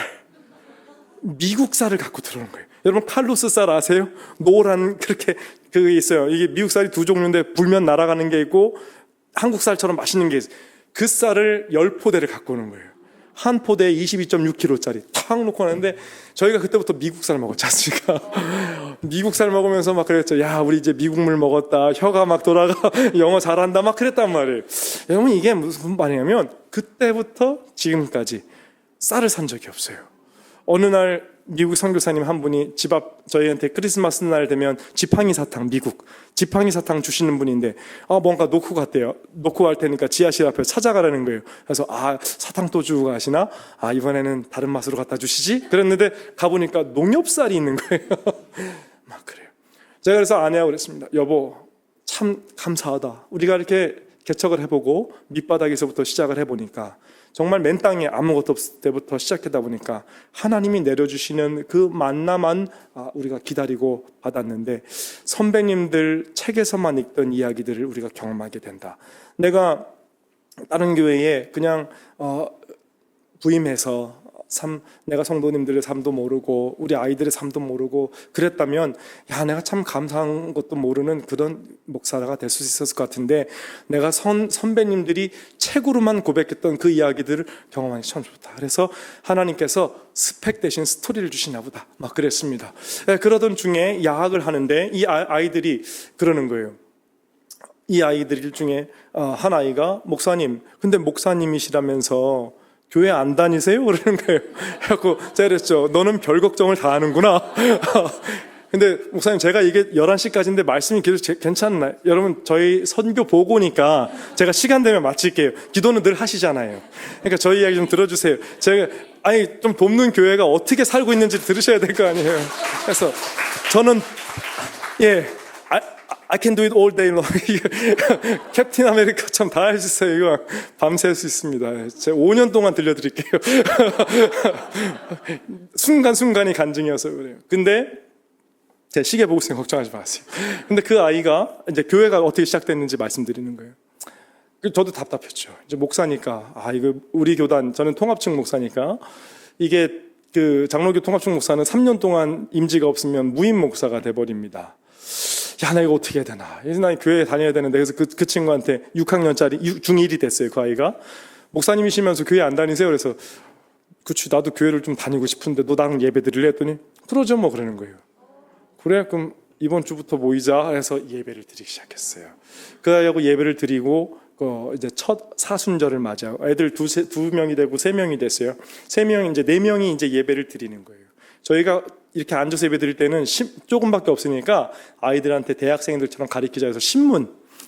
갖고 들어오는 거예요. 여러분 칼로스 쌀 아세요? 노란 그렇게 그게 있어요. 이게 미국 쌀이 두 종류인데 불면 날아가는 게 있고 한국 쌀처럼 맛있는 게 있어요. 그 쌀을 10포대를 갖고 오는 거예요. 한 포대에 22.6kg짜리 탁 놓고 하는데 저희가 그때부터 미국쌀 먹었지 않습니까? 미국쌀 먹으면서 막 그랬죠. 야, 우리 이제 미국물 먹었다. 혀가 막 돌아가. 영어 잘한다. 막 그랬단 말이에요. 여러분 이게 무슨 말이냐면 그때부터 지금까지 쌀을 산 적이 없어요. 어느 날 미국 선교사님 한 분이 집 앞 저희한테 크리스마스 날 되면 지팡이 사탕 미국 지팡이 사탕 주시는 분인데 뭔가 놓고 갔대요. 놓고 갈 테니까 지하실 앞에 찾아가라는 거예요. 그래서 사탕 또 주고 가시나? 이번에는 다른 맛으로 갖다 주시지? 그랬는데 가보니까 농협쌀이 있는 거예요. 막 그래요. 제가 그래서 아내하고 그랬습니다. 여보 참 감사하다. 우리가 이렇게 개척을 해보고 밑바닥에서부터 시작을 해보니까 정말 맨 땅에 아무것도 없을 때부터 시작하다 보니까 하나님이 내려주시는 그 만나만 우리가 기다리고 받았는데 선배님들 책에서만 읽던 이야기들을 우리가 경험하게 된다. 내가 다른 교회에 그냥 부임해서 내가 성도님들의 삶도 모르고 우리 아이들의 삶도 모르고 그랬다면 내가 참 감사한 것도 모르는 그런 목사가 될 수 있었을 것 같은데 내가 선배님들이 책으로만 고백했던 그 이야기들을 경험하니 참 좋다. 그래서 하나님께서 스펙 대신 스토리를 주시나 보다 막 그랬습니다. 그러던 중에 야학을 하는데 이 아이들이 그러는 거예요. 이 아이들 중에 한 아이가 목사님 근데 목사님이시라면서 교회 안 다니세요? 그러는 거예요. 그래서 제가 그랬죠. 너는 별 걱정을 다 하는구나. 근데 목사님 제가 이게 11시까지인데 말씀이 계속 괜찮나요? 여러분 저희 선교 보고니까 제가 시간 되면 마칠게요. 기도는 늘 하시잖아요. 그러니까 저희 이야기 좀 들어주세요. 제가 좀 돕는 교회가 어떻게 살고 있는지 들으셔야 될 거 아니에요. 그래서 저는 I can do it all day long. 캡틴 아메리카처럼 다 할 수 있어요. 이거 밤샐 수 있습니다. 제가 5년 동안 들려드릴게요. 순간순간이 간증이어서 그래요. 근데 제 시계 보고 있으니 걱정하지 마세요. 근데 그 아이가 이제 교회가 어떻게 시작됐는지 말씀드리는 거예요. 저도 답답했죠. 이제 목사니까 이거 우리 교단 저는 통합층 목사니까 이게 그 장로교 통합층 목사는 3년 동안 임지가 없으면 무임 목사가 돼버립니다. 나 이거 어떻게 해야 되나? 나 교회에 다녀야 되는데 그래서 그 친구한테 6학년짜리 중1이 됐어요. 그 아이가 목사님이시면서 교회 안 다니세요? 그래서 그치 나도 교회를 좀 다니고 싶은데 너 나랑 예배 드릴래? 했더니 그러죠 뭐 그러는 거예요. 그래 그럼 이번 주부터 모이자 해서 예배를 드리기 시작했어요. 그 아이하고 예배를 드리고 이제 첫 사순절을 맞이하고 애들 두 명이 되고 3명이 됐어요. 3명이 이제 4명이 이제 예배를 드리는 거예요. 저희가 이렇게 앉아서 예배 드릴 때는 조금밖에 없으니까 아이들한테 대학생들처럼 가르치자 해서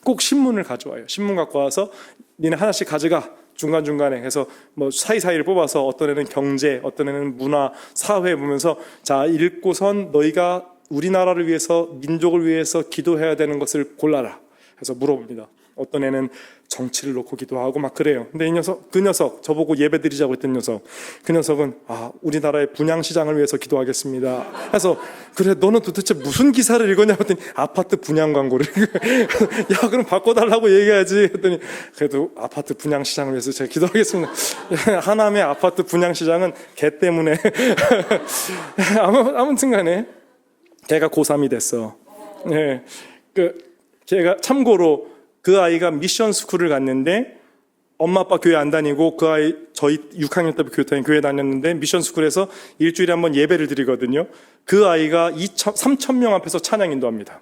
꼭 신문을 가져와요. 신문 갖고 와서 니네 하나씩 가져가. 중간중간에 해서 뭐 사이사이를 뽑아서 어떤 애는 경제, 어떤 애는 문화, 사회 보면서 자, 읽고선 너희가 우리나라를 위해서, 민족을 위해서 기도해야 되는 것을 골라라 해서 물어봅니다. 어떤 애는 정치를 놓고 기도하고 막 그래요. 근데 그 녀석 저보고 예배드리자고 했던 녀석, 그 녀석은 우리나라의 분양시장을 위해서 기도하겠습니다. 그래서 그래, 너는 도대체 무슨 기사를 읽었냐 했더니 아파트 분양 광고를. 야, 그럼 바꿔달라고 얘기해야지 했더니 그래도 아파트 분양시장을 위해서 제가 기도하겠습니다. 하남의 아파트 분양시장은 걔 때문에. 아무튼간에 걔가 고3이 됐어. 네, 걔가 참고로 그 아이가 미션 스쿨을 갔는데 엄마 아빠 교회 안 다니고 그 아이 저희 6학년 때 교회 다녔는데 미션 스쿨에서 일주일에 한번 예배를 드리거든요. 그 아이가 3,000명 앞에서 찬양 인도합니다.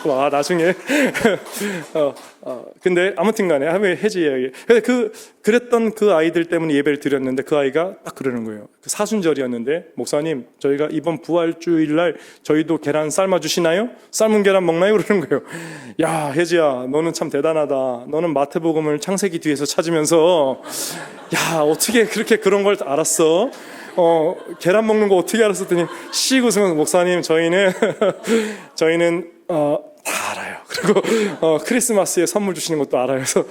와, 나중에. 근데 아무튼간에 해지 이야기. 그랬던 그 아이들 때문에 예배를 드렸는데 그 아이가 딱 그러는 거예요. 사순절이었는데 목사님, 저희가 이번 부활주일날 저희도 계란 삶아 주시나요? 삶은 계란 먹나요? 그러는 거예요. 야, 혜지야, 너는 참 대단하다. 너는 마태복음을 창세기 뒤에서 찾으면서 야, 어떻게 그렇게 그런 걸 알았어? 계란 먹는 거 어떻게 알았었더니 씩 웃으면서 목사님, 저희는 다 알아요. 그리고 크리스마스에 선물 주시는 것도 알아요. 그래서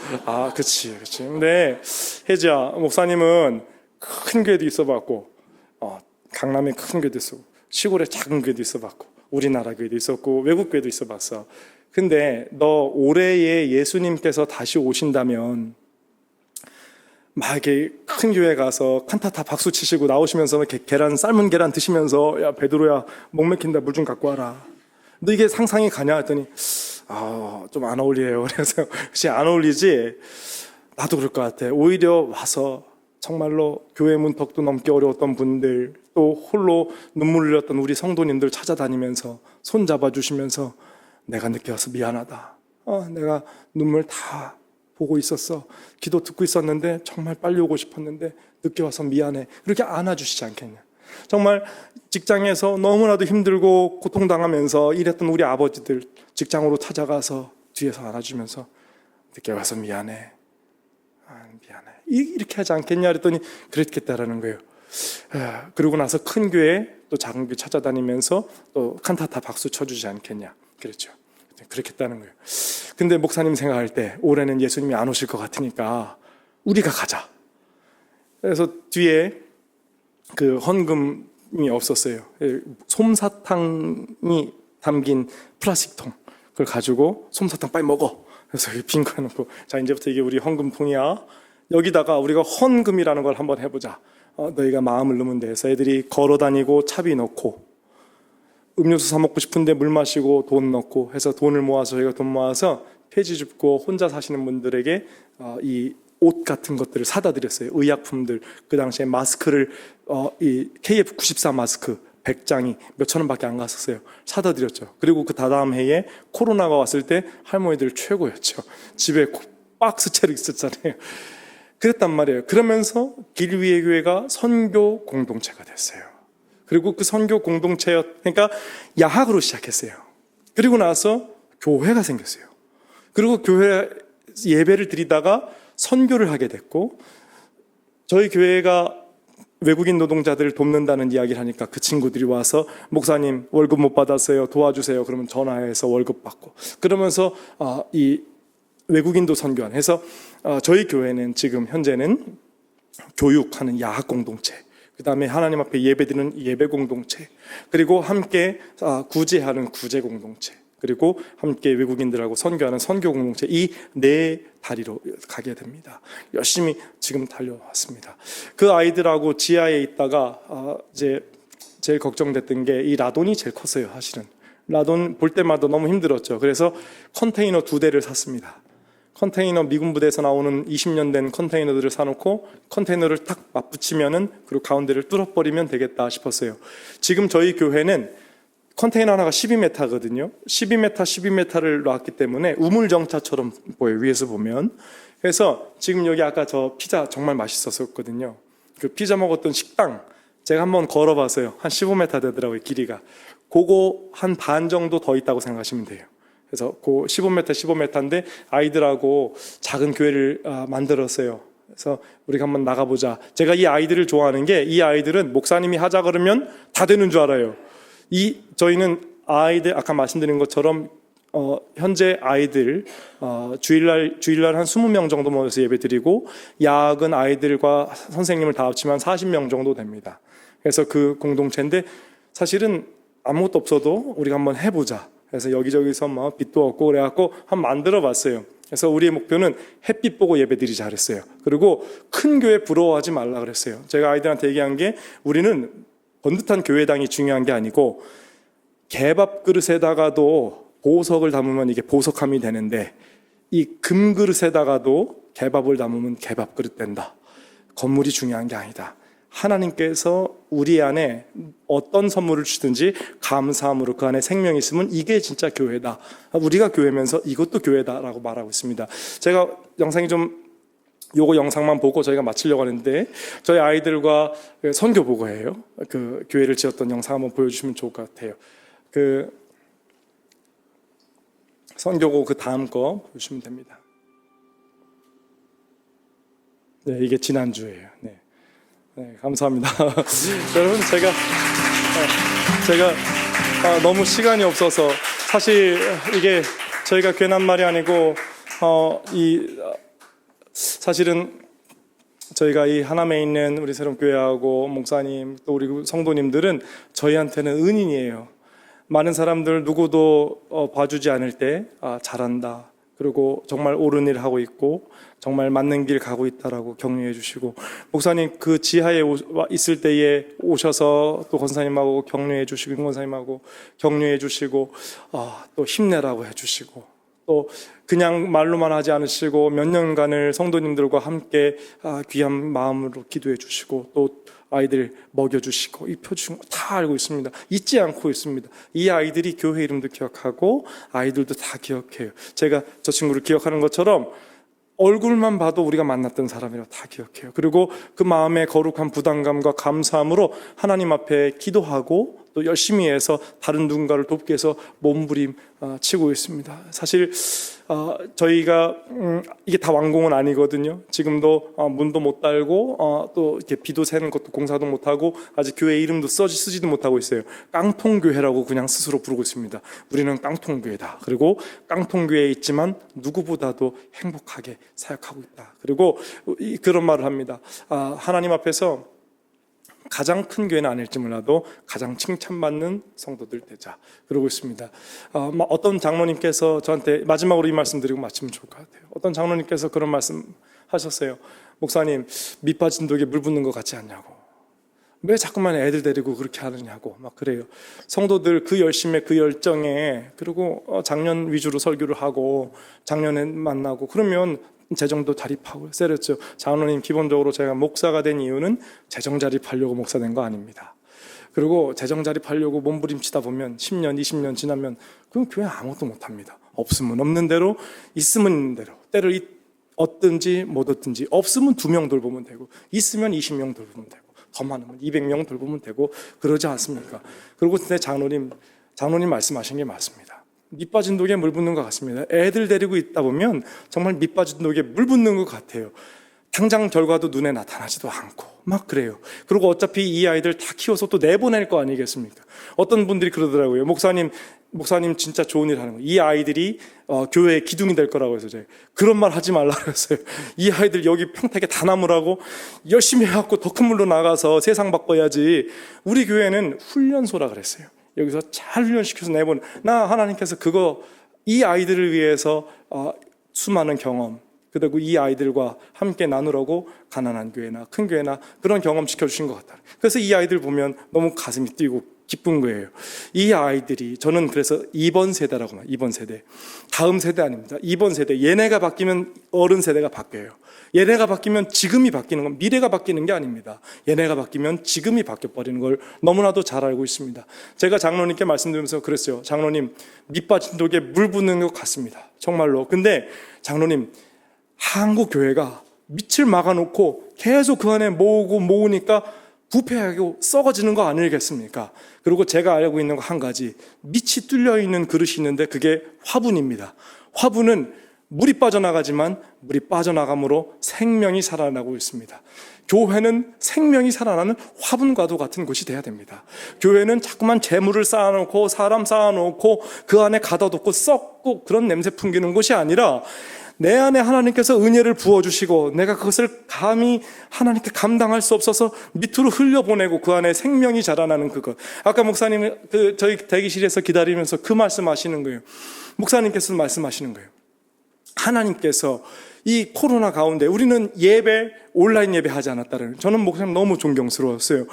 그치. 근데 혜지야, 목사님은 큰 교회도 있어봤고 강남에 큰 교회도 있었고 시골에 작은 교회도 있어봤고 우리나라 교회도 있었고 외국 교회도 있어봤어. 근데 너 올해에 예수님께서 다시 오신다면 막 이렇게 큰 교회 가서 칸타타 박수 치시고 나오시면서 이렇게 삶은 계란 드시면서 야, 베드로야, 목 맥힌다, 물 좀 갖고 와라. 너 이게 상상이 가냐 했더니 좀 안 어울려요. 그래서 혹시 안 어울리지? 나도 그럴 것 같아. 오히려 와서 정말로 교회 문턱도 넘기 어려웠던 분들, 또 홀로 눈물 흘렸던 우리 성도님들 찾아다니면서 손 잡아주시면서 내가 늦게 와서 미안하다. 내가 눈물 다 보고 있었어. 기도 듣고 있었는데 정말 빨리 오고 싶었는데 늦게 와서 미안해. 이렇게 안아주시지 않겠냐. 정말 직장에서 너무나도 힘들고 고통당하면서 일했던 우리 아버지들 직장으로 찾아가서 뒤에서 안아주면서 늦게 와서 미안해. 미안해. 이렇게 하지 않겠냐 그랬더니 그랬겠다라는 거예요. 그러고 나서 큰 교회 또 작은 교회 찾아다니면서 또 칸타타 박수 쳐주지 않겠냐. 그랬죠. 그렇겠다는 거예요. 근데 목사님 생각할 때 올해는 예수님이 안 오실 것 같으니까 우리가 가자. 그래서 뒤에 그 헌금이 없었어요. 솜사탕이 담긴 플라스틱통, 그걸 가지고 솜사탕 빨리 먹어. 그래서 빈 거 놓고 자, 이제부터 이게 우리 헌금통이야. 여기다가 우리가 헌금이라는 걸 한번 해보자. 너희가 마음을 넣으면 돼. 그래서 애들이 걸어다니고 차비 넣고 음료수 사 먹고 싶은데 물 마시고 돈 넣고 해서 돈을 모아서 저희가 돈 모아서 폐지 줍고 혼자 사시는 분들에게 이 옷 같은 것들을 사다 드렸어요. 의약품들, 그 당시에 마스크를 이 KF94 마스크 100장이 몇천 원밖에 안 갔었어요. 사다 드렸죠. 그리고 그 다다음 해에 코로나가 왔을 때 할머니들 최고였죠. 집에 박스 채로 있었잖아요. 그랬단 말이에요. 그러면서 길 위의 교회가 선교 공동체가 됐어요. 그리고 그 선교 그러니까 야학으로 시작했어요. 그리고 나서 교회가 생겼어요. 그리고 교회 예배를 드리다가 선교를 하게 됐고, 저희 교회가 외국인 노동자들을 돕는다는 이야기를 하니까 그 친구들이 와서 목사님 월급 못 받았어요, 도와주세요. 그러면 전화해서 월급 받고, 그러면서 이 외국인도 선교한 해서 저희 교회는 지금 현재는 교육하는 야학 공동체, 그 다음에 하나님 앞에 예배드리는 예배 공동체, 그리고 함께 구제하는 구제 공동체, 그리고 함께 외국인들하고 선교하는 선교 공동체, 이 네 다리로 가게 됩니다. 열심히 지금 달려왔습니다. 그 아이들하고 지하에 있다가 이제 제일 걱정됐던 게 이 라돈이 제일 컸어요. 사실은 라돈 볼 때마다 너무 힘들었죠. 그래서 컨테이너 2대를 샀습니다. 컨테이너, 미군 부대에서 나오는 20년 된 컨테이너들을 사놓고 컨테이너를 탁 맞붙이면은, 그리고 가운데를 뚫어버리면 되겠다 싶었어요. 지금 저희 교회는 컨테이너 하나가 12m거든요. 12m를 놨기 때문에 우물정차처럼 보여요, 위에서 보면. 그래서 지금 여기 아까 저 피자 정말 맛있었거든요. 그 피자 먹었던 식당 제가 한번 걸어봤어요. 한 15m 되더라고요, 길이가. 그거 한 반 정도 더 있다고 생각하시면 돼요. 그래서 그 15m인데 아이들하고 작은 교회를 만들었어요. 그래서 우리가 한번 나가보자. 제가 이 아이들을 좋아하는 게, 이 아이들은 목사님이 하자 그러면 다 되는 줄 알아요. 저희는 아이들, 아까 말씀드린 것처럼 현재 아이들 주일날 한 20명 정도 모여서 예배드리고, 야학은 아이들과 선생님을 다 합치면 40명 정도 됩니다. 그래서 그 공동체인데, 사실은 아무것도 없어도 우리가 한번 해보자. 그래서 여기저기서 막 빛도 없고 그래갖고 한번 만들어 봤어요. 그래서 우리의 목표는 햇빛 보고 예배드리자 그랬어요. 그리고 큰 교회 부러워하지 말라 그랬어요. 제가 아이들한테 얘기한 게, 우리는 번듯한 교회당이 중요한 게 아니고 개밥 그릇에다가도 보석을 담으면 이게 보석함이 되는데, 이 금그릇에다가도 개밥을 담으면 개밥 그릇 된다. 건물이 중요한 게 아니다. 하나님께서 우리 안에 어떤 선물을 주든지 감사함으로 그 안에 생명이 있으면 이게 진짜 교회다. 우리가 교회면서 이것도 교회다라고 말하고 있습니다. 제가 영상이 좀, 요거 영상만 보고 저희가 마치려고 하는데, 저희 아이들과 선교 보고예요. 그 교회를 지었던 영상 한번 보여주시면 좋을 것 같아요. 그 선교고 그 다음 거 보시면 됩니다. 네, 이게 지난주예요. 네. 네, 감사합니다. 여러분, 제가 너무 시간이 없어서, 사실 이게 저희가 괜한 말이 아니고, 사실은 저희가 이 하남에 있는 우리 새롬교회하고 목사님, 또 우리 성도님들은 저희한테는 은인이에요. 많은 사람들 누구도 봐주지 않을 때 잘한다, 그리고 정말 옳은 일 하고 있고 정말 맞는 길 가고 있다라고 격려해 주시고, 목사님 그 지하에 있을 때에 오셔서 또 권사님하고 격려해 주시고, 권사님하고 격려해 주시고, 또 힘내라고 해 주시고, 또 그냥 말로만 하지 않으시고 몇 년간을 성도님들과 함께 귀한 마음으로 기도해 주시고, 또 아이들 먹여주시고 입혀주신 거 다 알고 있습니다. 잊지 않고 있습니다. 이 아이들이 교회 이름도 기억하고 아이들도 다 기억해요. 제가 저 친구를 기억하는 것처럼 얼굴만 봐도 우리가 만났던 사람이라고 다 기억해요. 그리고 그 마음의 거룩한 부담감과 감사함으로 하나님 앞에 기도하고 또 열심히 해서 다른 누군가를 돕기 위해서 몸부림 치고 있습니다. 사실 저희가 이게 다 완공은 아니거든요. 지금도 문도 못 달고 또 이렇게 비도 새는 것도 공사도 못 하고 아직 교회 이름도 쓰지도 못하고 있어요. 깡통교회라고 그냥 스스로 부르고 있습니다. 우리는 깡통교회다. 그리고 깡통교회에 있지만 누구보다도 행복하게 사역하고 있다. 그리고 그런 말을 합니다. 하나님 앞에서 가장 큰 교회는 아닐지 몰라도 가장 칭찬받는 성도들 되자, 그러고 있습니다. 어떤 장로님께서 저한테 마지막으로 이 말씀 드리고 마치면 좋을 것 같아요. 어떤 장로님께서 그런 말씀 하셨어요. 목사님, 밑 빠진 독에 물 붓는 것 같지 않냐고, 왜 자꾸만 애들 데리고 그렇게 하느냐고 막 그래요. 성도들 그 열심에 그 열정에, 그리고 작년 위주로 설교를 하고 작년에 만나고 그러면 재정도 자립하고 세렸죠. 장로님, 기본적으로 제가 목사가 된 이유는 재정 자립하려고 목사 된 거 아닙니다. 그리고 재정 자립하려고 몸부림치다 보면 10년, 20년 지나면 그럼 교회 아무것도 못합니다. 없으면 없는 대로, 있으면 있는 대로, 때를 얻든지 못 얻든지, 없으면 2명 돌보면 되고, 있으면 20명 돌보면 되고, 더 많으면 200명 돌보면 되고, 그러지 않습니까? 그리고 근데 장로님 말씀하신 게 맞습니다. 밑 빠진 독에 물 붓는 것 같습니다. 애들 데리고 있다 보면 정말 밑 빠진 독에 물 붓는 것 같아요. 당장 결과도 눈에 나타나지도 않고 막 그래요. 그리고 어차피 이 아이들 다 키워서 또 내보낼 거 아니겠습니까? 어떤 분들이 그러더라고요. 목사님 진짜 좋은 일 하는 거예요. 이 아이들이 교회의 기둥이 될 거라고 해서 제가 그런 말 하지 말라고 했어요. 이 아이들 여기 평택에 다 남으라고 열심히 해갖고 더 큰 물로 나가서 세상 바꿔야지. 우리 교회는 훈련소라 그랬어요. 여기서 잘 훈련시켜서 내보내. 나 하나님께서 이 아이들을 위해서 수많은 경험, 그리고 이 아이들과 함께 나누라고 가난한 교회나 큰 교회나 그런 경험 시켜주신 것 같아요. 그래서 이 아이들 보면 너무 가슴이 뛰고 기쁜 거예요. 이 아이들이, 저는 그래서 2번 세대라고 말해요. 2번 세대. 다음 세대 아닙니다. 2번 세대. 얘네가 바뀌면 어른 세대가 바뀌어요. 얘네가 바뀌면 지금이 바뀌는 건, 미래가 바뀌는 게 아닙니다. 얘네가 바뀌면 지금이 바뀌어버리는 걸 너무나도 잘 알고 있습니다. 제가 장로님께 말씀드리면서 그랬어요. 장로님, 밑 빠진 독에 물 붓는 것 같습니다. 정말로. 근데 장로님, 한국 교회가 밑을 막아놓고 계속 그 안에 모으니까 부패하고 썩어지는 거 아니겠습니까? 그리고 제가 알고 있는 거 한 가지, 밑이 뚫려 있는 그릇이 있는데 그게 화분입니다. 화분은 물이 빠져나가지만 물이 빠져나감으로 생명이 살아나고 있습니다. 교회는 생명이 살아나는 화분과도 같은 곳이 돼야 됩니다. 교회는 자꾸만 재물을 쌓아놓고 사람 쌓아놓고 그 안에 가둬놓고 썩고 그런 냄새 풍기는 곳이 아니라 내 안에 하나님께서 은혜를 부어주시고 내가 그것을 감히 하나님께 감당할 수 없어서 밑으로 흘려보내고 그 안에 생명이 자라나는 그것. 아까 목사님 저희 대기실에서 기다리면서 그 말씀하시는 거예요. 목사님께서 말씀하시는 거예요. 하나님께서 이 코로나 가운데 우리는 예배, 온라인 예배 하지 않았다는, 저는 목사님 너무 존경스러웠어요.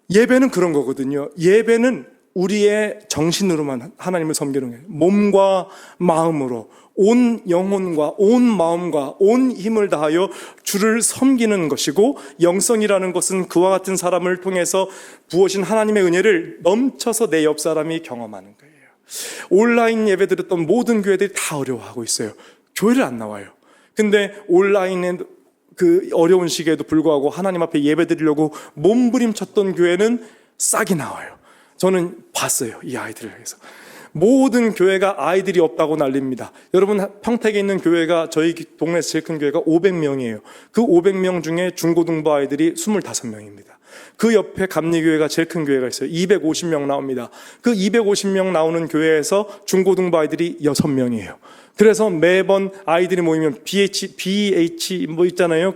예배는 그런 거거든요. 예배는 우리의 정신으로만 하나님을 섬기는 거예요. 몸과 마음으로 온 영혼과 온 마음과 온 힘을 다하여 주를 섬기는 것이고, 영성이라는 것은 그와 같은 사람을 통해서 부어진 하나님의 은혜를 넘쳐서 내 옆 사람이 경험하는 거예요. 온라인 예배 드렸던 모든 교회들이 다 어려워하고 있어요. 교회를 안 나와요. 근데 온라인에 그 어려운 시기에도 불구하고 하나님 앞에 예배 드리려고 몸부림쳤던 교회는 싹이 나와요. 저는 봤어요, 이 아이들을 위해서. 모든 교회가 아이들이 없다고 난립니다. 여러분, 평택에 있는 교회가 저희 동네에서 제일 큰 교회가 500명이에요. 그 500명 중에 중고등부 아이들이 25명입니다. 그 옆에 감리교회가 제일 큰 교회가 있어요. 250명 나옵니다. 그 250명 나오는 교회에서 중고등부 아이들이 6명이에요. 그래서 매번 아이들이 모이면 BH 뭐 있잖아요.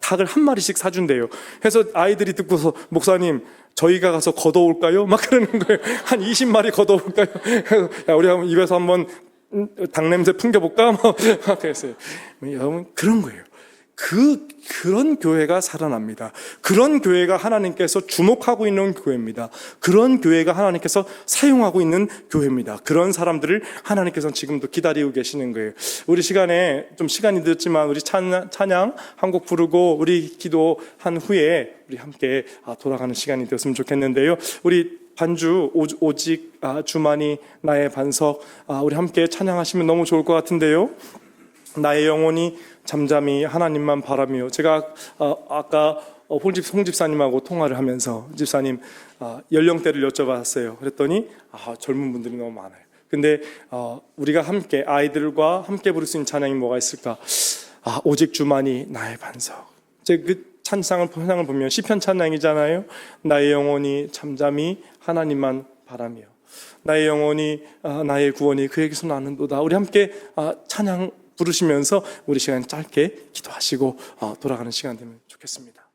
닭을 한 마리씩 사준대요. 그래서 아이들이 듣고서 목사님, 저희가 가서 걷어올까요? 막 그러는 거예요. 한 20마리 걷어올까요? 야, 우리 한번 입에서 한번 닭 냄새 풍겨볼까? 막 그랬어요. 여러분, 그런 거예요. 그런 교회가 살아납니다. 그런 교회가 하나님께서 주목하고 있는 교회입니다. 그런 교회가 하나님께서 사용하고 있는 교회입니다. 그런 사람들을 하나님께서는 지금도 기다리고 계시는 거예요. 우리 시간에 좀 시간이 늦었지만 우리 찬양 한 곡 부르고 우리 기도한 후에 우리 함께 돌아가는 시간이 되었으면 좋겠는데요. 우리 반주 오직 주만이 나의 반석, 우리 함께 찬양하시면 너무 좋을 것 같은데요. 나의 영혼이 잠잠히 하나님만 바라며, 제가 아까 홍 집사님하고 통화를 하면서 집사님 연령대를 여쭤봤어요. 그랬더니 젊은 분들이 너무 많아요. 근데 우리가 함께 아이들과 함께 부를 수 있는 찬양이 뭐가 있을까? 오직 주만이 나의 반석. 제 그 찬양을 보면 시편 찬양이잖아요. 나의 영혼이 잠잠히 하나님만 바라며, 나의 영혼이 나의 구원이 그에게서 나는도다. 우리 함께 찬양 부르시면서 우리 시간 짧게 기도하시고 돌아가는 시간 되면 좋겠습니다.